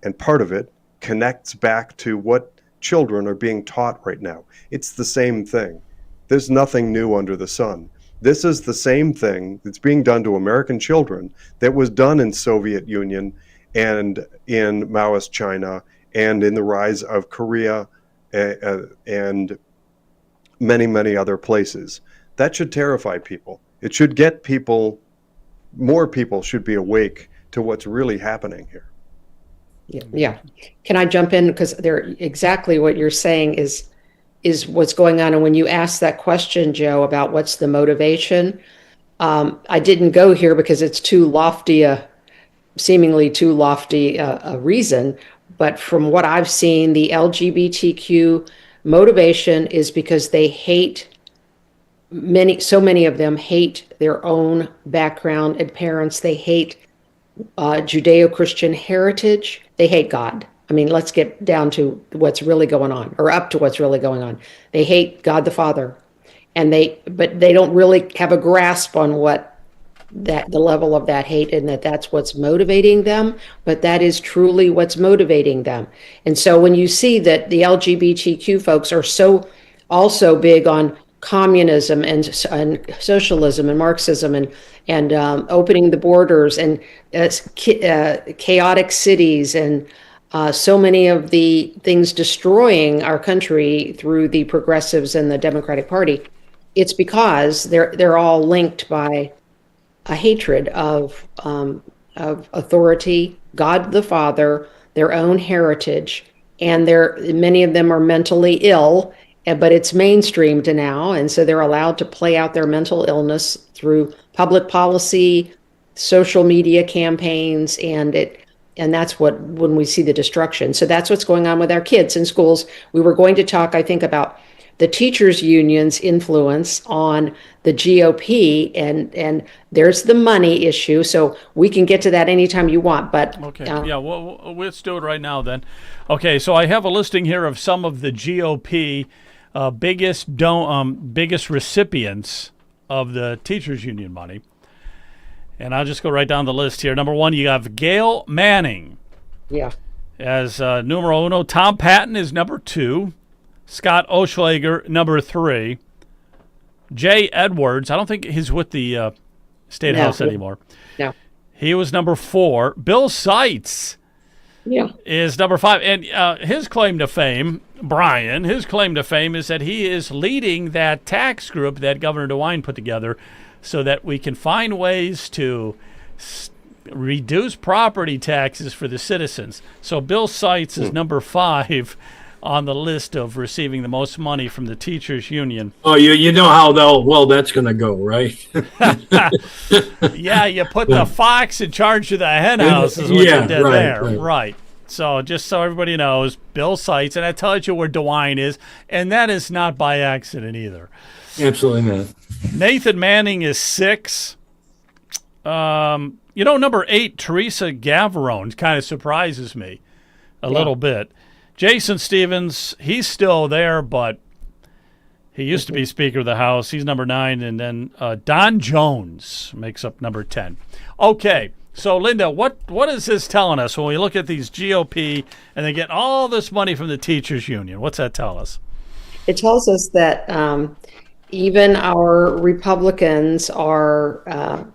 and part of it connects back to what children are being taught right now. It's the same thing. There's nothing new under the sun. This is the same thing that's being done to American children that was done in Soviet Union and in Maoist China and in the rise of Korea and many, many other places. That should terrify people. It should get people, more people should be awake to what's really happening here. Yeah. Can I jump in? Because they're exactly what you're saying is what's going on. And when you asked that question, Joe, about what's the motivation, I didn't go here because it's too lofty, seemingly too lofty a reason. But from what I've seen, the LGBTQ motivation is because they hate so many of them hate their own background and parents. They hate Judeo-Christian heritage. They hate God. I mean, let's get down to what's really going on, or up to what's really going on. They hate God the Father, but they don't really have a grasp on the level of that hate, and that's what's motivating them. But that is truly what's motivating them. And so when you see that the LGBTQ folks are so also big on communism and socialism and Marxism and opening the borders and chaotic cities and so many of the things destroying our country through the progressives and the Democratic Party, it's because they're all linked by a hatred of authority, God the Father, their own heritage, and many of them are mentally ill. But it's mainstreamed now, and so they're allowed to play out their mental illness through public policy, social media campaigns, and that's when we see the destruction. So that's what's going on with our kids in schools. We were going to talk, I think, about the teachers' union's influence on the GOP, and there's the money issue. So we can get to that anytime you want. But okay, well, let's do it right now then. Okay, so I have a listing here of some of the GOP. Biggest recipients of the teachers union money, and I'll just go right down the list here. Number one, you have Gail Manning. Yeah. As numero uno. Tom Patton is number two. Scott Oschlager number three. Jay Edwards. I don't think he's with the State House anymore. No. He was number four. Bill Seitz. Yeah. Is number five, and his claim to fame, Brian, his claim to fame is that he is leading that tax group that Governor DeWine put together so that we can find ways to reduce property taxes for the citizens. So Bill Seitz is number five on the list of receiving the most money from the teachers union. Oh, you know how that's going to go, right? Yeah, you put the fox in charge of the hen house is what you did there. Right. So just so everybody knows, Bill Seitz, and that tells you where DeWine is, and that is not by accident either. Absolutely not. Nathan Manning is six. Number 8, Teresa Gavarone, kind of surprises me a little bit. Jason Stevens, he's still there, but he used to be Speaker of the House. He's number 9. And then Don Jones makes up number 10. Okay, so Linda, what is this telling us when we look at these GOP and they get all this money from the teachers union? What's that tell us? It tells us that even our Republicans are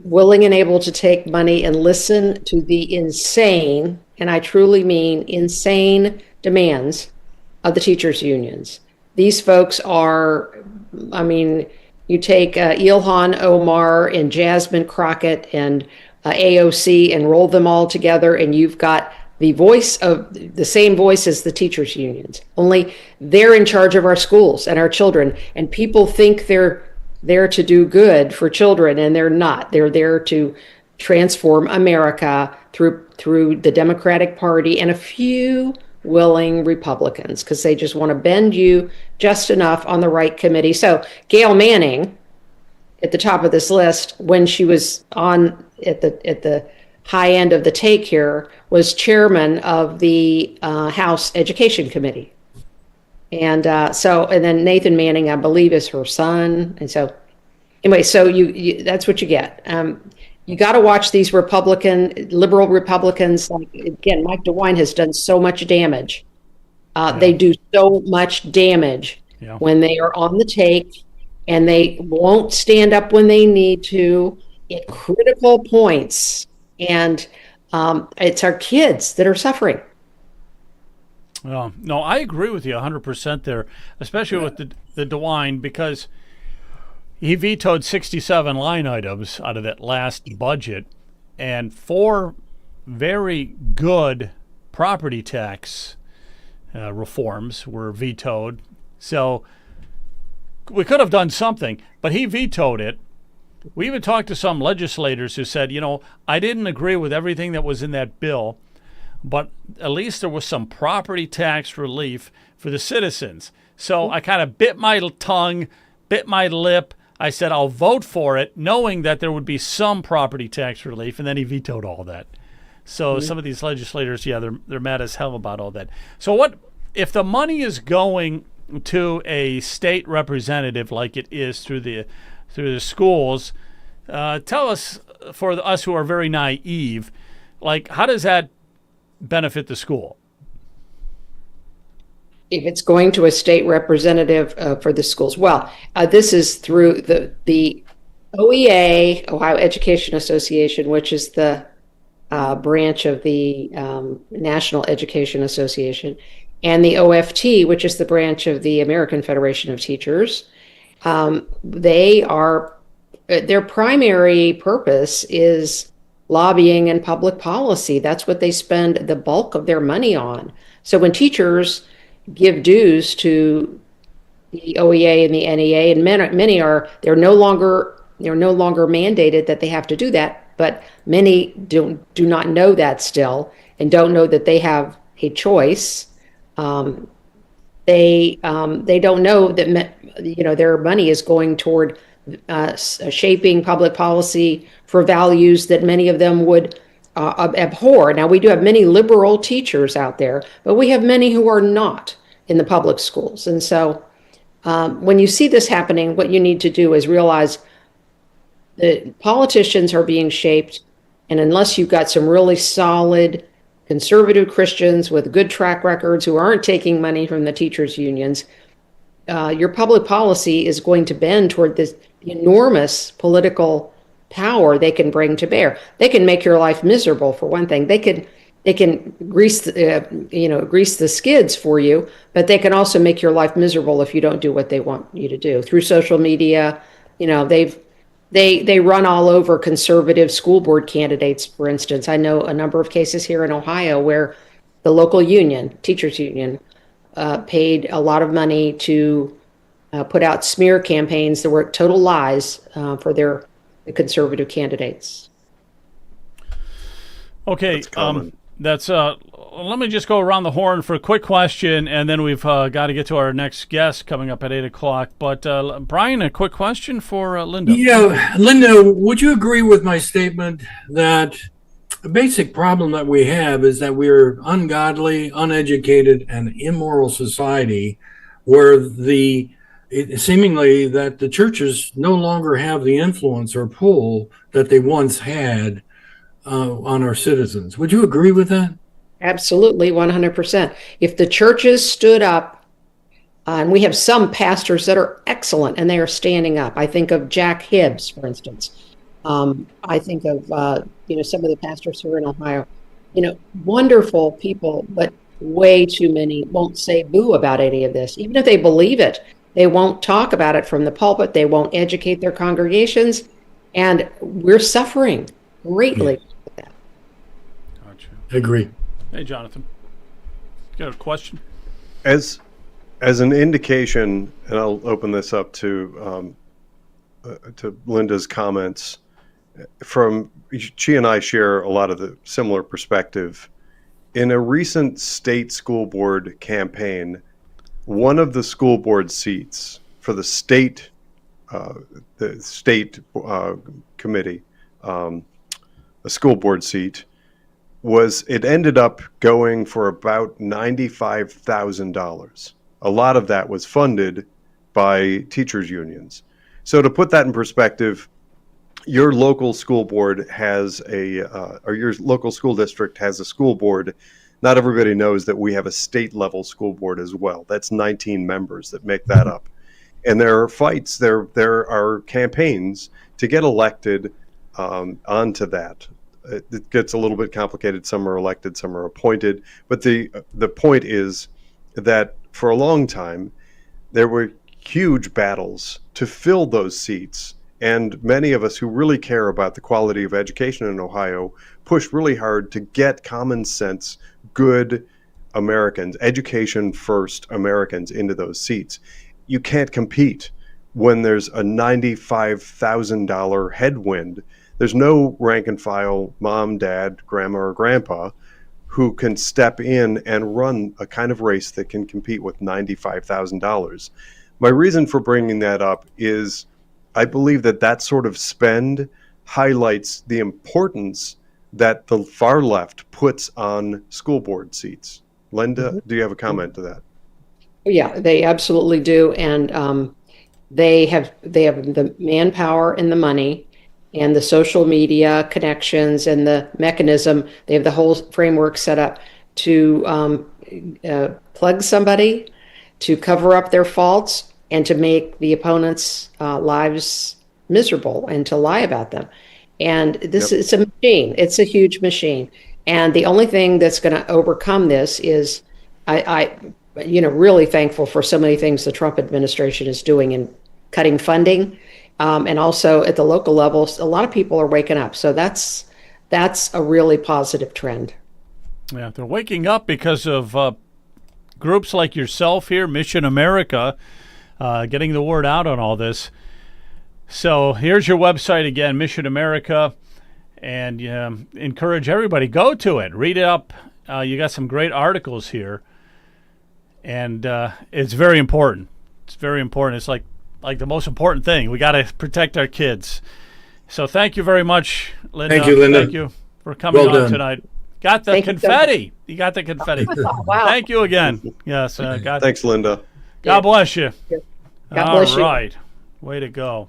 willing and able to take money and listen to the insane, and I truly mean insane, demands of the teachers unions. These folks are, you take Ilhan Omar and Jasmine Crockett and AOC and roll them all together, and you've got the same voice as the teachers unions. Only they're in charge of our schools and our children, and people think they're there to do good for children, and they're not. They're there to transform America through the Democratic Party and a few willing Republicans, because they just want to bend you just enough on the right committee. So Gail Manning, at the top of this list, when she was on at the high end of the take here, was chairman of the House Education Committee. And then Nathan Manning, I believe, is her son. And so anyway, so you that's what you get. You got to watch these liberal Republicans. Like, again, Mike DeWine has done so much damage. They do so much damage when they are on the take, and they won't stand up when they need to at critical points. And it's our kids that are suffering. Well, no, I agree with you 100% there, especially with the DeWine, because he vetoed 67 line items out of that last budget, and 4 very good property tax reforms were vetoed. So we could have done something, but he vetoed it. We even talked to some legislators who said, I didn't agree with everything that was in that bill, but at least there was some property tax relief for the citizens. So I kind of bit my tongue, bit my lip. I said, I'll vote for it, knowing that there would be some property tax relief, and then he vetoed all that. So some of these legislators, they're mad as hell about all that. So what if the money is going to a state representative like it is through the schools? Tell us, for us who are very naive, like, how does that benefit the school? If it's going to a state representative for the schools, well, this is through the OEA, Ohio Education Association, which is the branch of the National Education Association, and the OFT, which is the branch of the American Federation of Teachers. Their primary purpose is lobbying and public policy. That's what they spend the bulk of their money on. So when teachers give dues to the OEA and the NEA, and they're no longer mandated that they have to do that, but many do not know that still, and don't know that they have a choice. They don't know that their money is going toward shaping public policy for values that many of them would abhor. Now, we do have many liberal teachers out there, but we have many who are not in the public schools. And so when you see this happening, what you need to do is realize that politicians are being shaped, and unless you've got some really solid conservative Christians with good track records who aren't taking money from the teachers' unions, your public policy is going to bend toward this enormous political power they can bring to bear. They can make your life miserable, for one thing. They can grease the skids for you, but they can also make your life miserable if you don't do what they want you to do. Through social media, they run all over conservative school board candidates, for instance. I know a number of cases here in Ohio where the local union, teachers union, paid a lot of money to put out smear campaigns that were total lies for the conservative candidates. Okay, that's let me just go around the horn for a quick question, and then we've got to get to our next guest coming up at 8:00. But Brian, a quick question for Linda. Yeah, Linda, would you agree with my statement that the basic problem that we have is that we're ungodly, uneducated, and immoral society, where seemingly that the churches no longer have the influence or pull that they once had on our citizens? Would you agree with that? Absolutely, 100%. If the churches stood up, and we have some pastors that are excellent and they are standing up. I think of Jack Hibbs, for instance. I think of some of the pastors here in Ohio. Wonderful people, but way too many won't say boo about any of this. Even if they believe it, they won't talk about it from the pulpit. They won't educate their congregations, and we're suffering greatly. Gotcha. Agree. Hey, Jonathan, you got a question? As an indication, and I'll open this up to Linda's comments. She and I share a lot of the similar perspective. In a recent state school board campaign, one of the school board seats for the state committee, a school board seat, it ended up going for about $95,000. A lot of that was funded by teachers unions. So to put that in perspective, your local school board has or your local school district has a school board. Not everybody knows that we have a state level school board as well. That's 19 members that make that up. And there are fights, there are campaigns to get elected onto that. It gets a little bit complicated. Some are elected, some are appointed. But the point is that for a long time, there were huge battles to fill those seats And many of us who really care about the quality of education in Ohio pushed really hard to get common sense, good Americans, education first Americans into those seats. You can't compete when there's a $95,000 headwind. There's no rank and file mom, dad, grandma, or grandpa who can step in and run a kind of race that can compete with $95,000. My reason for bringing that up is I believe that sort of spend highlights the importance that the far left puts on school board seats. Linda, do you have a comment to that? Yeah, they absolutely do. And they have the manpower and the money and the social media connections and the mechanism. They have the whole framework set up to plug somebody, to cover up their faults, and to make the opponents' lives miserable and to lie about them. And this it's a machine. It's a huge machine. And the only thing that's going to overcome this is I really thankful for so many things the Trump administration is doing in cutting funding. And also at the local levels, a lot of people are waking up. So that's a really positive trend. Yeah, they're waking up because of groups like yourself here, Mission America, getting the word out on all this. So here's your website again, Mission America, and encourage everybody, go to it, read it up. You got some great articles here, and it's very important. It's very important. It's like the most important thing. We got to protect our kids. So thank you very much, Linda. Thank you, Linda. Thank you for coming Well on done. tonight. Got the Thank confetti. You got the confetti. Wow. Thank you again. Yes. God Thanks, Linda. bless you. God bless you. All right. Way to go.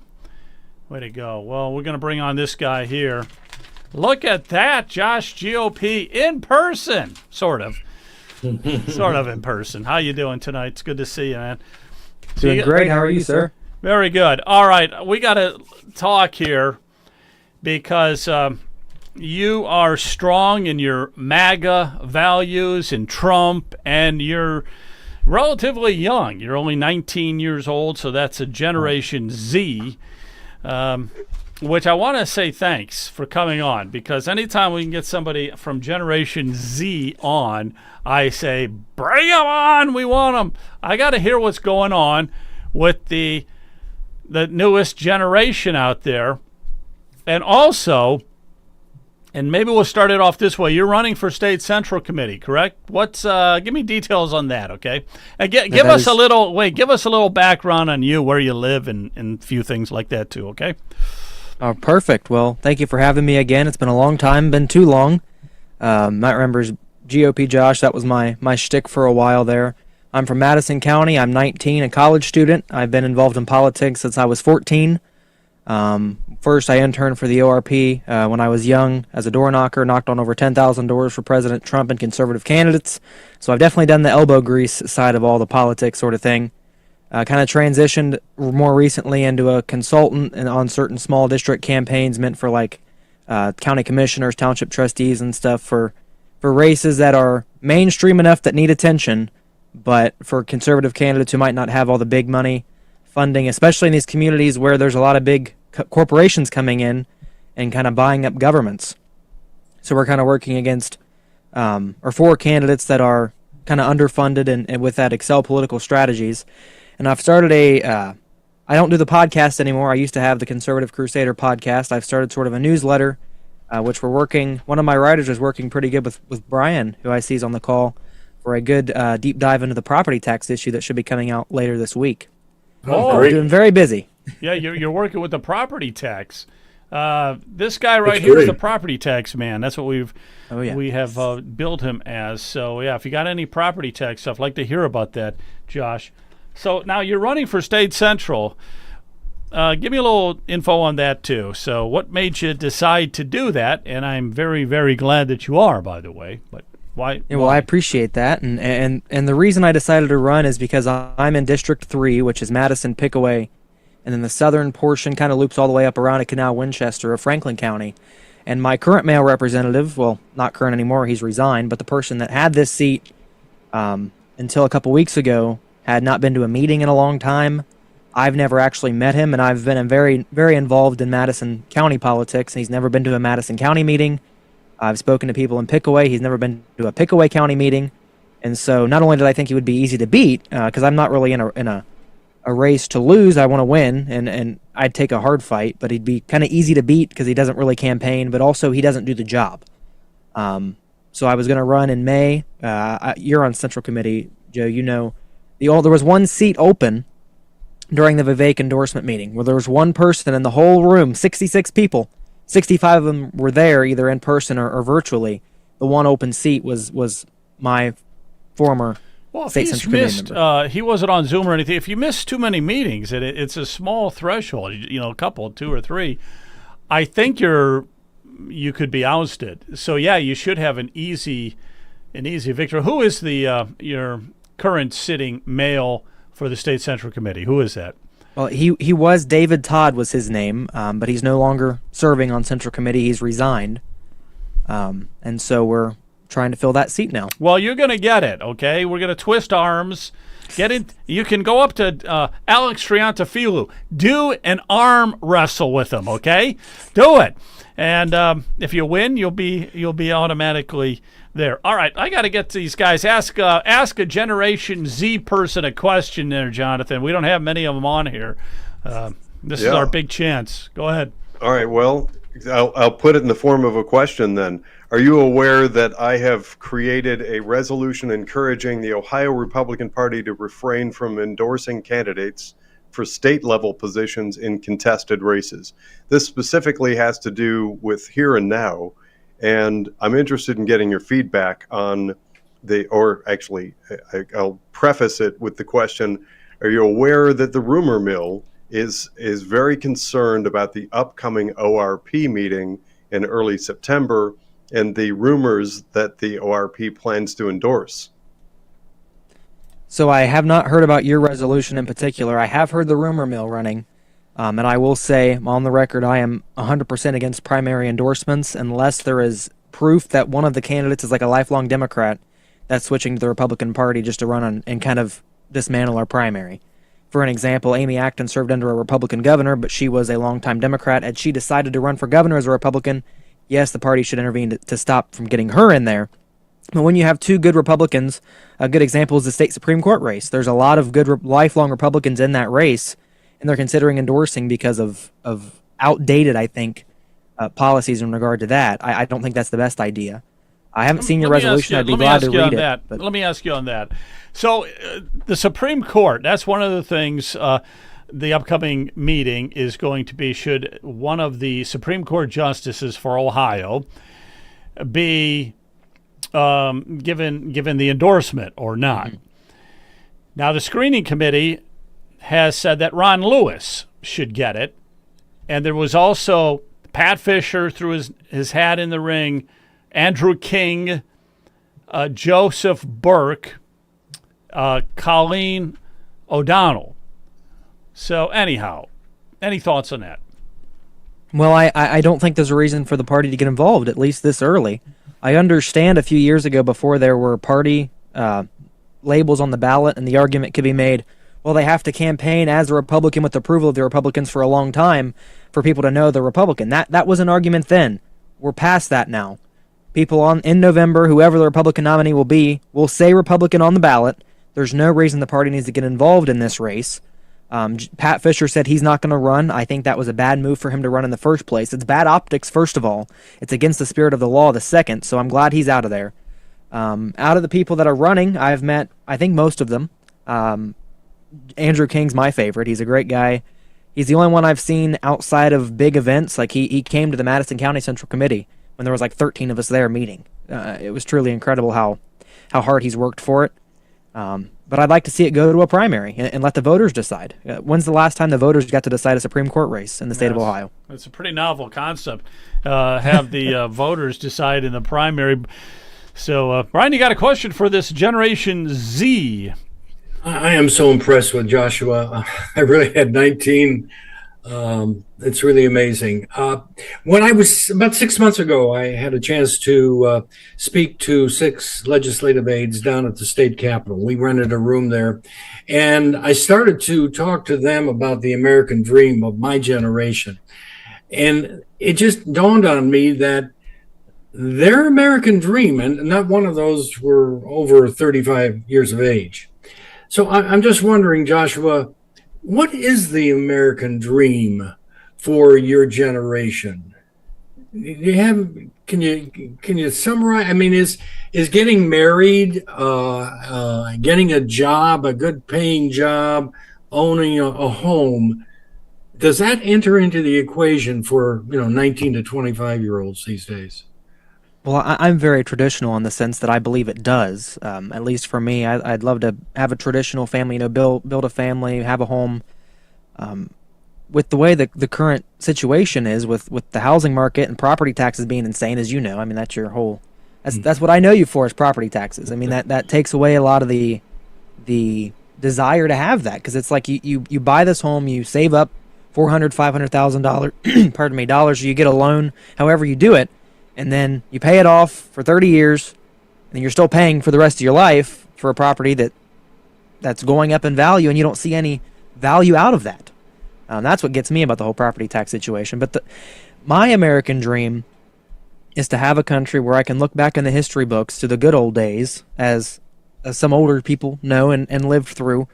Way to go. Well, we're going to bring on this guy here. Look at that, Josh GOP in person. Sort of. Sort of in person. How you doing tonight? It's good to see you, man. Doing great. How are you, sir? Very good. All right. We got to talk here because you are strong in your MAGA values and Trump, and you're relatively young. You're only 19 years old, so that's a Generation Z, which I want to say thanks for coming on, because anytime we can get somebody from Generation Z on, I say, bring them on. We want them. I got to hear what's going on with the newest generation out there. And also, and maybe we'll start it off this way. You're running for State Central Committee, correct? Give me details on that, okay? And give us a little background on you, where you live, and a few things like that too, okay? Oh, perfect. Well, thank you for having me again. It's been a long time, been too long. Might remember GOP Josh. That was my shtick for a while there. I'm from Madison County. I'm 19, a college student. I've been involved in politics since I was 14. First, I interned for the ORP when I was young as a door knocker, knocked on over 10,000 doors for President Trump and conservative candidates. So I've definitely done the elbow grease side of all the politics sort of thing. Kind of transitioned more recently into a consultant on certain small district campaigns meant for like county commissioners, township trustees, and stuff for races that are mainstream enough that need attention, but for conservative candidates who might not have all the big money funding, especially in these communities where there's a lot of big corporations coming in and kind of buying up governments. So we're kind of working against or for candidates that are kind of underfunded and with that excel political strategies. And I've started I don't do the podcast anymore. I used to have the Conservative Crusader podcast. I've started sort of a newsletter, which one of my writers is working pretty good with Brian, who I see is on the call, for a good deep dive into the property tax issue that should be coming out later this week. Oh, I'm great. doing very busy. Yeah, you're working with the property tax. This guy right here is the property tax man. That's what we have billed him as. So yeah, if you got any property tax stuff, I'd like to hear about that, Josh. So now you're running for State Central. Give me a little info on that too. So what made you decide to do that? And I'm very, very glad that you are, by the way. But why? Yeah, well, I appreciate that, and the reason I decided to run is because I'm in District 3, which is Madison, Pickaway, and then the southern portion kind of loops all the way up around to Canal Winchester of Franklin County. And my current male representative, well, not current anymore, he's resigned, but the person that had this seat until a couple weeks ago had not been to a meeting in a long time, I've never actually met him, and I've been very, very involved in Madison County politics, and he's never been to a Madison County meeting. I've spoken to people in Pickaway. He's never been to a Pickaway County meeting. And so not only did I think he would be easy to beat, because I'm not really in a race to lose, I want to win, and I'd take a hard fight, but he'd be kind of easy to beat because he doesn't really campaign, but also he doesn't do the job. So I was going to run in May. You're on Central Committee, Joe. You know, there was one seat open during the Vivek endorsement meeting where there was one person in the whole room, 66 people. 65 of them were there either in person or virtually. The one open seat was my former state Central Committee member. He wasn't on Zoom or anything. If you miss too many meetings, and it's a small threshold, a couple, 2 or 3, I think you could be ousted. So yeah, you should have an easy victory. Who is your current sitting male for the State Central Committee? Who is that? Well, he was David Todd was his name, but he's no longer serving on Central Committee. He's resigned, and so we're trying to fill that seat now. Well, you're going to get it, okay? We're going to twist arms. Get it. You can go up to Alex Triantafilou. Do an arm wrestle with him, okay? Do it. And if you win, you'll be automatically there. All right, I got to get these guys. Ask a Generation Z person a question there, Jonathan. We don't have many of them on here. This is our big chance. Go ahead. All right, well, I'll put it in the form of a question then. Are you aware that I have created a resolution encouraging the Ohio Republican Party to refrain from endorsing candidates for state-level positions in contested races? This specifically has to do with here and now, and I'm interested in getting your feedback on I'll preface it with the question, are you aware that the rumor mill is very concerned about the upcoming ORP meeting in early September and the rumors that the ORP plans to endorse? So I have not heard about your resolution in particular. I have heard the rumor mill running, and I will say on the record I am 100% against primary endorsements unless there is proof that one of the candidates is like a lifelong Democrat that's switching to the Republican Party just to run and kind of dismantle our primary. For an example, Amy Acton served under a Republican governor, but she was a longtime Democrat. Had she decided to run for governor as a Republican, yes, the party should intervene to stop from getting her in there. But when you have two good Republicans, a good example is the state Supreme Court race. There's a lot of good lifelong Republicans in that race, and they're considering endorsing because of outdated, I think, policies in regard to that. I don't think that's the best idea. I haven't seen your resolution. I'd be glad to read it. Let me ask you on that. So the Supreme Court, that's one of the things the upcoming meeting is going to be, should one of the Supreme Court justices for Ohio be given the endorsement or not. Mm-hmm. Now, the screening committee has said that Ron Lewis should get it. And there was also Pat Fisher threw his hat in the ring, Andrew King, Joseph Burke, Colleen O'Donnell. So anyhow, any thoughts on that? Well, I don't think there's a reason for the party to get involved, at least this early. I understand a few years ago, before there were party labels on the ballot, and the argument could be made, well, they have to campaign as a Republican with approval of the Republicans for a long time for people to know they're Republican. That was an argument then. We're past that now. People in November, whoever the Republican nominee will say Republican on the ballot. There's no reason the party needs to get involved in this race. Pat Fisher said he's not going to run. I think that was a bad move for him to run in the first place. It's bad optics, first of all. It's against the spirit of the law, the second, so I'm glad he's out of there. Out of the people that are running, I've met, I think, most of them. Andrew King's my favorite. He's a great guy. He's the only one I've seen outside of big events. Like he came to the Madison County Central Committee when there was like 13 of us there meeting. It was truly incredible how hard he's worked for it. But I'd like to see it go to a primary and let the voters decide. When's the last time the voters got to decide a Supreme Court race in the state of Ohio? It's a pretty novel concept. Have the voters decide in the primary. So, Brian, you got a question for this Generation Z? I am so impressed with Joshua. I really had 19 It's really amazing. When I was about 6 months ago, I had a chance to speak to 6 legislative aides down at the state capitol. We rented a room there, and I started to talk to them about the American dream of my generation. And it just dawned on me that their American dream, and not one of those were over 35 years of age. So I'm just wondering, Joshua, what is the American dream for your generation? Can you summarize? I mean, is getting married, getting a job, a good paying job, owning a home, does that enter into the equation for 19 to 25-year-olds these days? Well, I'm very traditional in the sense that I believe it does. At least for me, I'd love to have a traditional family, build a family, have a home. With the way the current situation is with the housing market and property taxes being insane, as you know, I mean, that's your whole, that's what I know you for, is property taxes. I mean, that takes away a lot of the desire to have that, because it's like you buy this home, you save up $400,000-$500,000, pardon me, dollars, you get a loan, however you do it, and then you pay it off for 30 years, and you're still paying for the rest of your life for a property that's going up in value, and you don't see any value out of that. That's what gets me about the whole property tax situation. But my American dream is to have a country where I can look back in the history books to the good old days, as some older people know and lived through,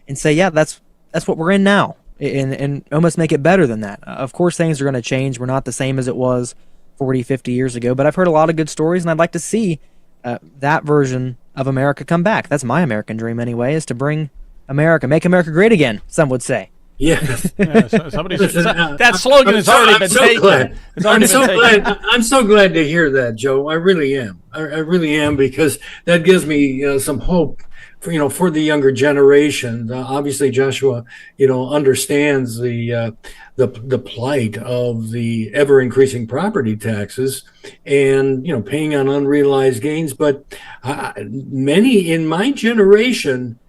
and say, yeah, that's what we're in now, and almost make it better than that. Of course, things are going to change. We're not the same as it was 40, 50 years ago, but I've heard a lot of good stories, and I'd like to see that version of America come back. That's my American dream anyway, is to bring America, make America great again, some would say. Yes. That slogan has already been taken. I'm so glad to hear that, Joe. I really am. I really am, because that gives me some hope for the younger generation. Obviously, Joshua, understands the plight of the ever increasing property taxes and paying on unrealized gains. But many in my generation,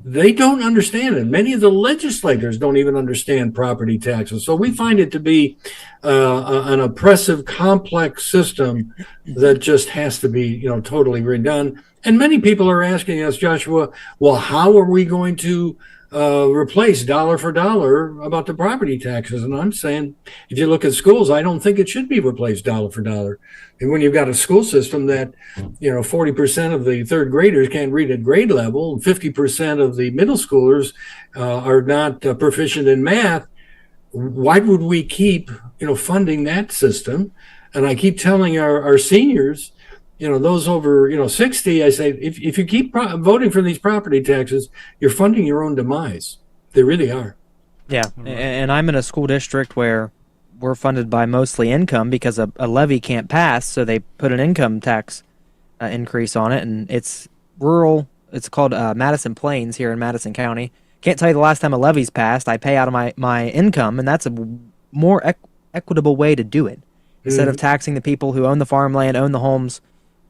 they don't understand it. Many of the legislators don't even understand property taxes. So we find it to be an oppressive, complex system that just has to be, totally redone. And many people are asking us, Joshua, well, how are we going to replace dollar for dollar about the property taxes? And I'm saying, if you look at schools, I don't think it should be replaced dollar for dollar. And when you've got a school system that 40% of the third graders can't read at grade level, and 50% of the middle schoolers are not proficient in math, why would we keep funding that system? And I keep telling our seniors, those over 60, I say, if you keep voting for these property taxes, you're funding your own demise. They really are. Yeah, and I'm in a school district where we're funded by mostly income, because a levy can't pass, so they put an income tax increase on it, and it's rural. It's called Madison Plains here in Madison County. Can't tell you the last time a levy's passed. I pay out of my income, and that's a more equitable way to do it. Instead of taxing the people who own the farmland, own the homes,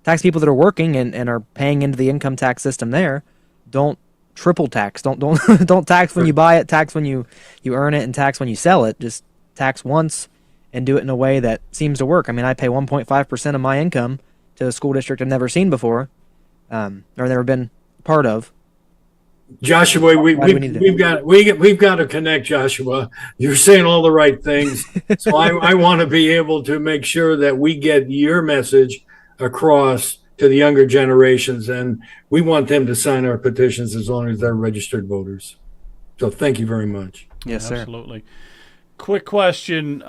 tax people that are working and are paying into the income tax system there. Don't triple tax. Don't tax when you buy it, tax when you earn it, and tax when you sell it. Just tax once and do it in a way that seems to work. I mean, I pay 1.5% of my income to a school district I've never seen before, or never been part of. Joshua, we've got to connect, Joshua. You're saying all the right things. So I want to be able to make sure that we get your message across to the younger generations, and we want them to sign our petitions as long as they're registered voters. So thank you very much. Yes, sir. Absolutely. Quick question.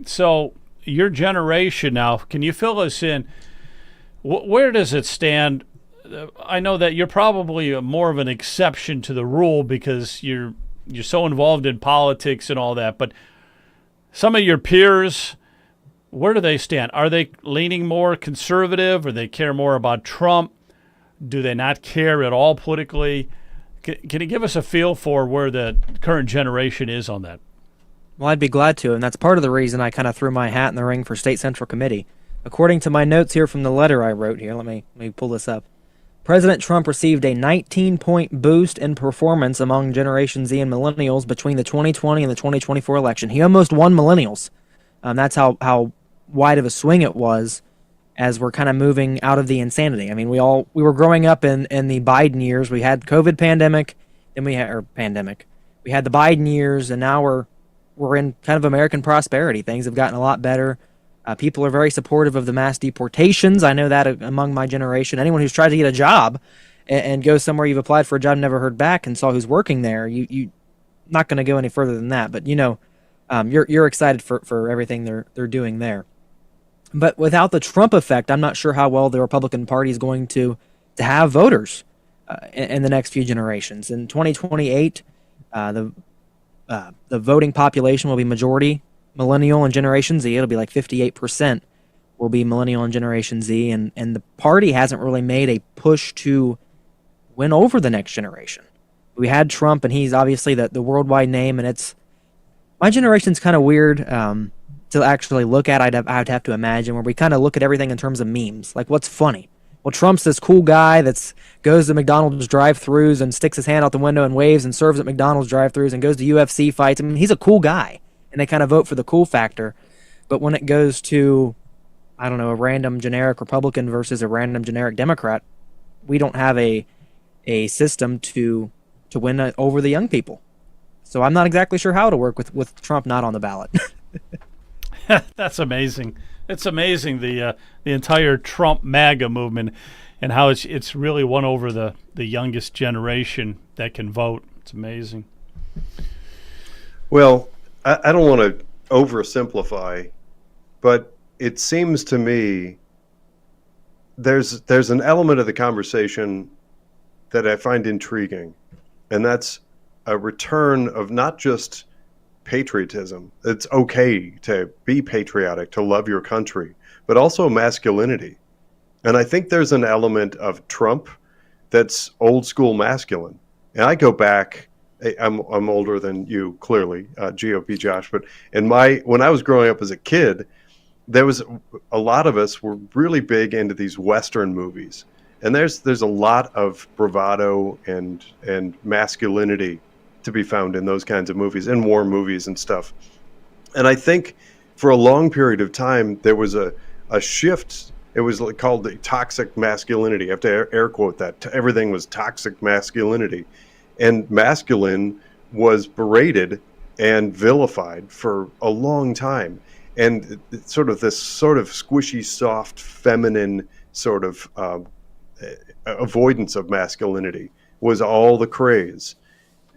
So your generation now, can you fill us in? Where does it stand? I know that you're probably more of an exception to the rule because you're so involved in politics and all that. But some of your peers, where do they stand? Are they leaning more conservative, or they care more about Trump? Do they not care at all politically? Can you give us a feel for where the current generation is on that? Well, I'd be glad to, and that's part of the reason I kind of threw my hat in the ring for State Central Committee. According to my notes here from the letter I wrote here, let me pull this up. President Trump received a 19-point boost in performance among Generation Z and millennials between the 2020 and the 2024 election. He almost won millennials. That's how wide of a swing it was as we're kind of moving out of the insanity. I mean, we were growing up in the Biden years. We had COVID pandemic, then we had We had the Biden years, and now we're in kind of American prosperity. Things have gotten a lot better. People are very supportive of the mass deportations. I know that among my generation. Anyone who's tried to get a job and go somewhere you've applied for a job, never heard back, and saw who's working there, you not going to go any further than that. But you're excited for everything they're doing there. But without the Trump effect, I'm not sure how well the Republican Party is going to have voters in the next few generations. In 2028, the voting population will be majority Millennial and Generation Z. It'll be like 58% will be Millennial and Generation Z, and the party hasn't really made a push to win over the next generation. We had Trump, and he's obviously the worldwide name, and my generation's kind of weird to actually look at. I'd have to imagine, where we kind of look at everything in terms of memes, like what's funny. Well, Trump's this cool guy that goes to McDonald's drive-thrus and sticks his hand out the window and waves and serves at McDonald's drive-thrus and goes to UFC fights. I mean, he's a cool guy, and they kind of vote for the cool factor. But when it goes to, I don't know, a random generic Republican versus a random generic Democrat, we don't have a system to win over the young people. So I'm not exactly sure how to work with Trump not on the ballot. That's amazing. It's amazing the entire Trump MAGA movement and how it's really won over the youngest generation that can vote. It's amazing. Well, I don't want to oversimplify, but it seems to me there's an element of the conversation that I find intriguing, and that's a return of not just patriotism. It's okay to be patriotic, to love your country, but also masculinity. And I think there's an element of Trump that's old school masculine. And I go back, I'm older than you, clearly, GOP Josh, but when I was growing up as a kid, there was a lot of us were really big into these Western movies. And there's a lot of bravado and masculinity to be found in those kinds of movies, in war movies and stuff. And I think for a long period of time, there was a shift. It was called the toxic masculinity. I have to air quote that. Everything was toxic masculinity. And masculine was berated and vilified for a long time. And sort of this sort of squishy, soft, feminine sort of avoidance of masculinity was all the craze.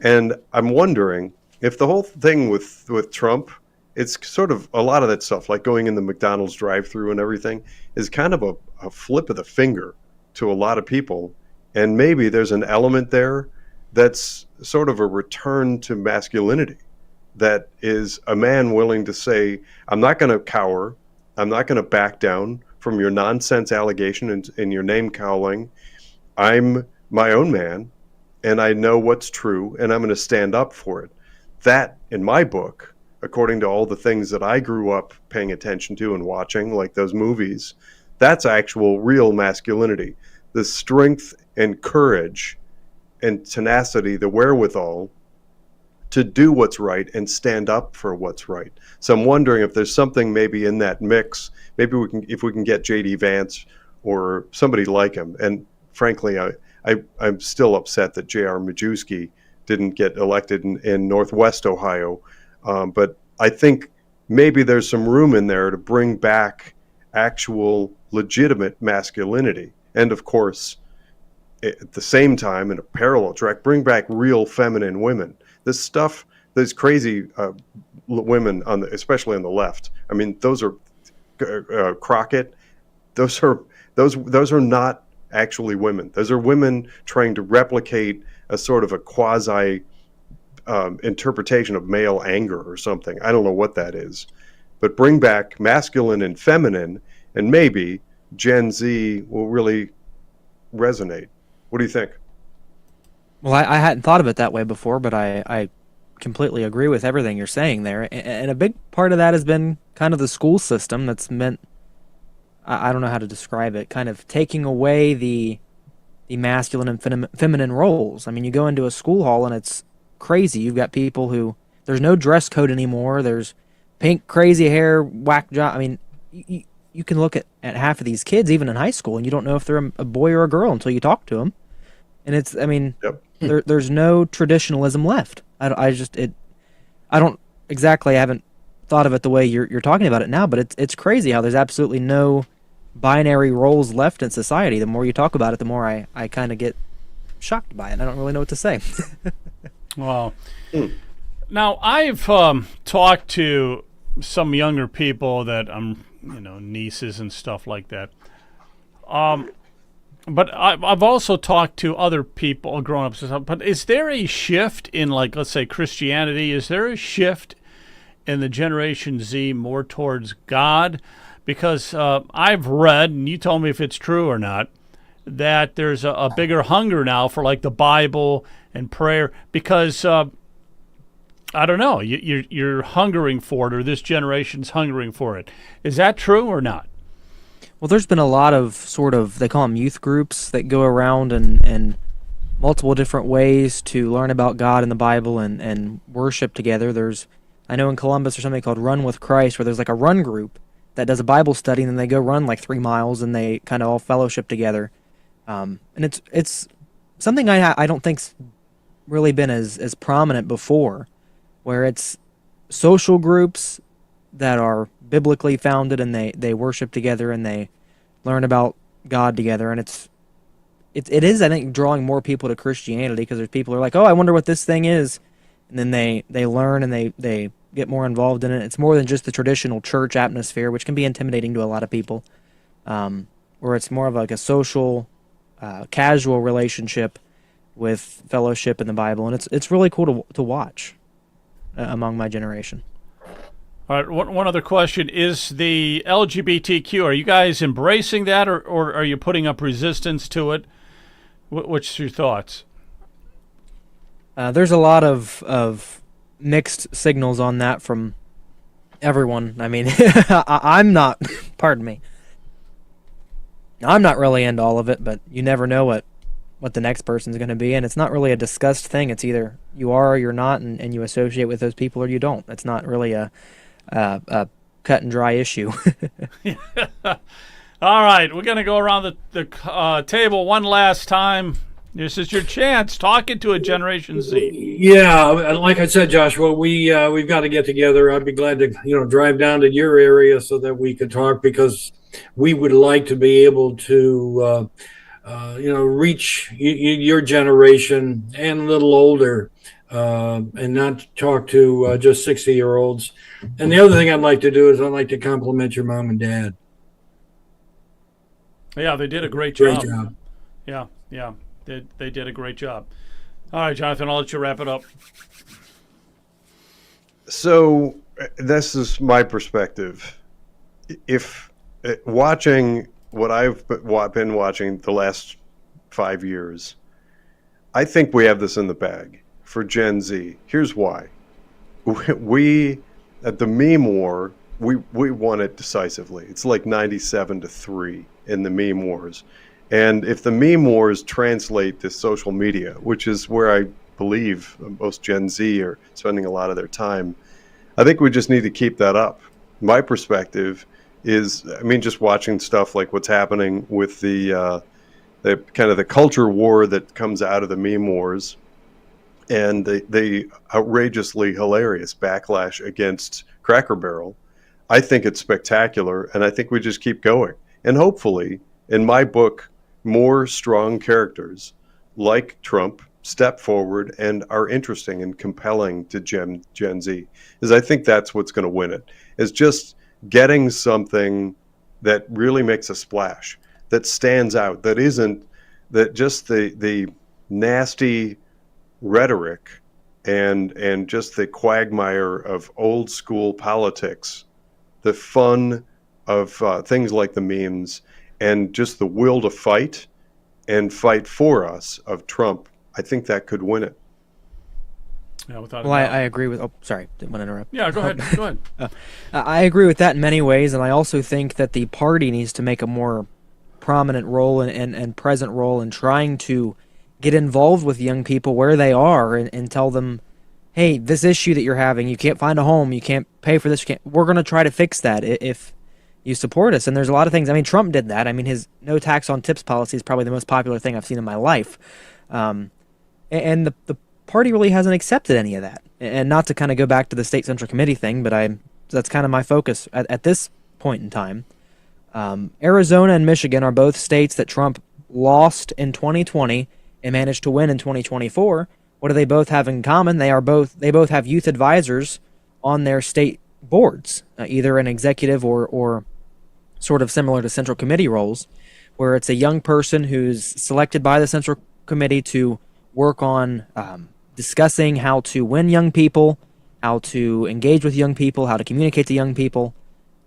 And I'm wondering if the whole thing with Trump, it's sort of a lot of that stuff, like going in the McDonald's drive-thru and everything, is kind of a flip of the finger to a lot of people. And maybe there's an element there that's sort of a return to masculinity, that is a man willing to say, I'm not going to cower, I'm not going to back down from your nonsense allegation and your name calling. I'm my own man, and I know what's true, and I'm going to stand up for it. That, in my book, according to all the things that I grew up paying attention to and watching, like those movies, that's actual real masculinity. The strength and courage and tenacity, the wherewithal to do what's right and stand up for what's right. So I'm wondering if there's something maybe in that mix. Maybe if we can get J.D. Vance or somebody like him. And frankly, I'm still upset that J.R. Majewski didn't get elected in Northwest Ohio. But I think maybe there's some room in there to bring back actual legitimate masculinity. And of course, at the same time, in a parallel track, bring back real feminine women. This stuff, those crazy women, especially on the left. I mean, those are Crockett. Those are not actually women. Those are women trying to replicate a sort of a quasi interpretation of male anger or something. I don't know what that is, but bring back masculine and feminine, and maybe Gen Z will really resonate. What do you think? Well, I hadn't thought of it that way before, but I completely agree with everything you're saying there. And a big part of that has been kind of the school system that's meant, I don't know how to describe it, kind of taking away the masculine and feminine roles. I mean, you go into a school hall and it's crazy. You've got people who there's no dress code anymore. There's pink, crazy hair, whack job. I mean, you can look at half of these kids, even in high school, and you don't know if they're a boy or a girl until you talk to them. And it's, I mean, there's no traditionalism left. I don't exactly, I haven't thought of it the way you're talking about it now, but it's crazy how there's absolutely no binary roles left in society. The more you talk about it, the more I kind of get shocked by it. I don't really know what to say. Well, now I've talked to some younger people that nieces and stuff like that. But I've also talked to other people, grown-ups and stuff. But is there a shift in, like, let's say Christianity? Is there a shift in the Generation Z more towards God? Because I've read, and you told me if it's true or not, that there's a bigger hunger now for, like, the Bible and prayer. Because I don't know, you're hungering for it, or this generation's hungering for it. Is that true or not? Well, there's been a lot of sort of, they call them youth groups, that go around and multiple different ways to learn about God and the Bible and worship together. I know in Columbus there's something called Run with Christ, where there's like a run group that does a Bible study, and then they go run like 3 miles, and they kind of all fellowship together. And it's something I don't think's really been as prominent before, where it's social groups that are biblically founded, and they worship together and they learn about God together. And it is, I think, drawing more people to Christianity, because there's people who are like, oh, I wonder what this thing is, and then they learn and they get more involved in it. It's more than just the traditional church atmosphere, which can be intimidating to a lot of people, where it's more of like a social, casual relationship with fellowship in the Bible, and it's really cool to watch among my generation. All right, one other question. Is the LGBTQ, are you guys embracing that, or are you putting up resistance to it? What's your thoughts? There's a lot of mixed signals on that from everyone. I mean, I'm not, pardon me, I'm not really into all of it, but you never know what the next person's going to be, and it's not really a discussed thing. It's either you are or you're not, and you associate with those people, or you don't. It's not really a cut and dry issue. All right, we're going to go around the table one last time. This is your chance, talking to a Generation Z. Yeah, like I said, Joshua, we've got to get together. I'd be glad to drive down to your area so that we could talk, because we would like to be able to reach your generation and a little older, and not talk to just 60-year-olds. And the other thing I'd like to do is I'd like to compliment your mom and dad. Yeah, they did a great job. Great job. Yeah, they did a great job. All right, Jonathan, I'll let you wrap it up. So this is my perspective. If watching what I've been watching the last 5 years, I think we have this in the bag for Gen Z. Here's why. We at the meme war, we won it decisively. It's like 97-3 in the meme wars. And if the meme wars translate to social media, which is where I believe most Gen Z are spending a lot of their time, I think we just need to keep that up. My perspective is, just watching stuff like what's happening with the kind of the culture war that comes out of the meme wars, and the outrageously hilarious backlash against Cracker Barrel. I think it's spectacular, and I think we just keep going. And hopefully, in my book, more strong characters like Trump step forward and are interesting and compelling to Gen Z. Is I think that's what's going to win it. Is just getting something that really makes a splash, that stands out, that isn't that just the nasty rhetoric and just the quagmire of old school politics, the fun of things like the memes, and just the will to fight and fight for us of Trump. I think that could win it. Yeah, without well, I agree with. Oh, sorry, didn't want to interrupt. Yeah, go ahead. Go ahead. I agree with that in many ways, and I also think that the party needs to make a more prominent role and present role in trying to get involved with young people where they are and tell them, hey, this issue that you're having, you can't find a home, you can't pay for this, we're going to try to fix that if you support us. And there's a lot of things. I mean, Trump did that. I mean, his no tax on tips policy is probably the most popular thing I've seen in my life. And the party really hasn't accepted any of that. And not to kind of go back to the state central committee thing, but that's kind of my focus at this point in time. Arizona and Michigan are both states that Trump lost in 2020 and managed to win in 2024. What do they both have in common? They both have youth advisors on their state boards, either an executive or sort of similar to central committee roles, where it's a young person who's selected by the central committee to work on discussing how to win young people, how to engage with young people, how to communicate to young people.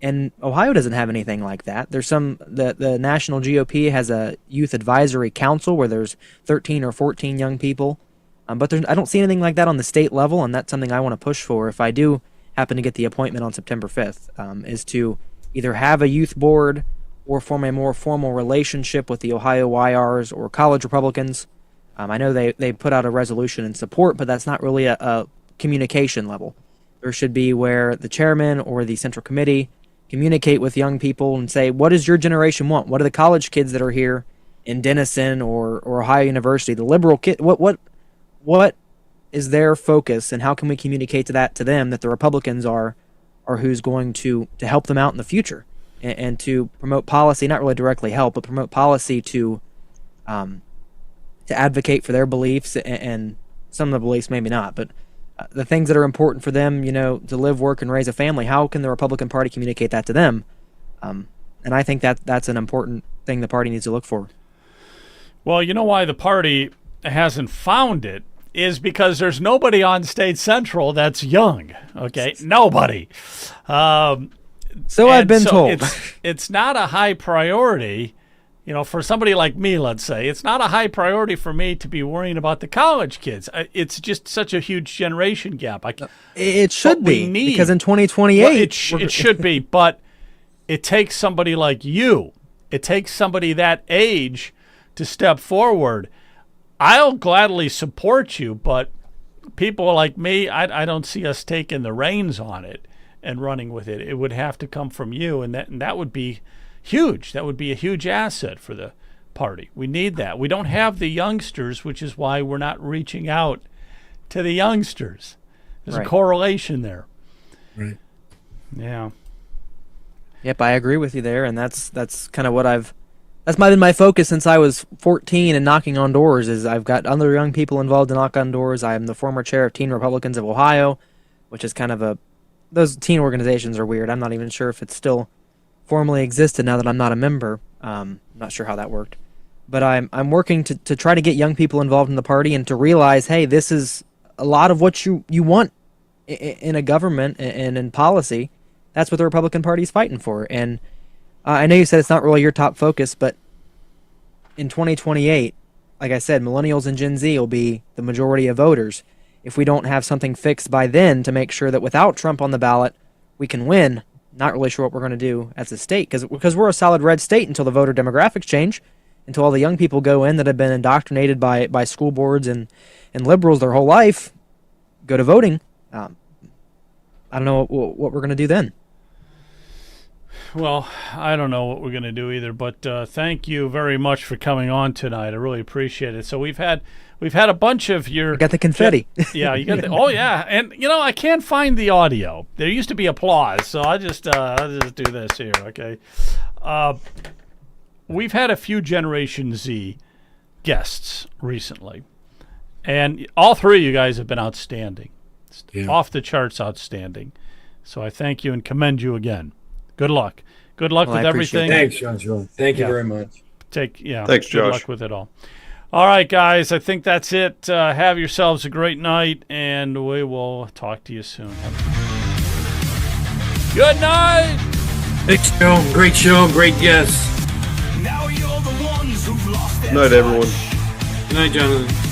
And Ohio doesn't have anything like that. There's the national GOP has a youth advisory council where there's 13 or 14 young people. But I don't see anything like that on the state level, and that's something I want to push for if I do happen to get the appointment on September 5th, is to either have a youth board or form a more formal relationship with the Ohio YRs or college Republicans. I know they put out a resolution in support, but that's not really a communication level. There should be where the chairman or the central committee communicate with young people and say, what does your generation want? What do the college kids that are here in Denison or Ohio University, the liberal kid, what is their focus, and how can we communicate to them that the Republicans are who's going to help them out in the future and to promote policy, not really directly help, but promote policy to advocate for their beliefs and some of the beliefs maybe not, but the things that are important for them, to live, work, and raise a family. How can the Republican Party communicate that to them? And I think that's an important thing the party needs to look for. Well, you know why the party hasn't found it is because there's nobody on State Central that's young. Okay, nobody. So I've been told. It's not a high priority. For somebody like me, let's say, it's not a high priority for me to be worrying about the college kids. It's just such a huge generation gap. It should be, because in 2028... Well, it should be, but it takes somebody like you. It takes somebody that age to step forward. I'll gladly support you, but people like me, I don't see us taking the reins on it and running with it. It would have to come from you, and that would be huge. That would be a huge asset for the party. We need that. We don't have the youngsters, which is why we're not reaching out to the youngsters. There's a correlation there. Right. Yeah. Yep, I agree with you there, and that's kind of what that's been my focus since I was 14 and knocking on doors. Is I've got other young people involved in knock on doors. I am the former chair of Teen Republicans of Ohio, which is kind of those teen organizations are weird. I'm not even sure if it's still formally existed now that I'm not a member. I'm not sure how that worked, but I'm working to try to get young people involved in the party and to realize, hey, this is a lot of what you want in a government and in policy. That's what the Republican Party is fighting for. And I know you said it's not really your top focus, but in 2028, like I said, millennials and Gen Z will be the majority of voters. If we don't have something fixed by then to make sure that without Trump on the ballot, we can win, not really sure what we're going to do as a state, because we're a solid red state until the voter demographics change, until all the young people go in that have been indoctrinated by school boards and liberals their whole life, go to voting. I don't know what we're going to do then. Well, I don't know what we're going to do either, but thank you very much for coming on tonight. I really appreciate it. So we've had a bunch of your... I got the confetti. Yeah, you got the... Oh, yeah. And, I can't find the audio. There used to be applause, so I'll just do this here, okay? We've had a few Generation Z guests recently, and all three of you guys have been outstanding. Yeah. Off the charts outstanding. So I thank you and commend you again. Good luck. Good luck with everything. Thanks, John. Thank you very much. Thanks, Josh. Good luck with it all. All right, guys. I think that's it. Have yourselves a great night, and we will talk to you soon. Good night. Great show. Great guests. Good night, everyone. Good night, Jonathan.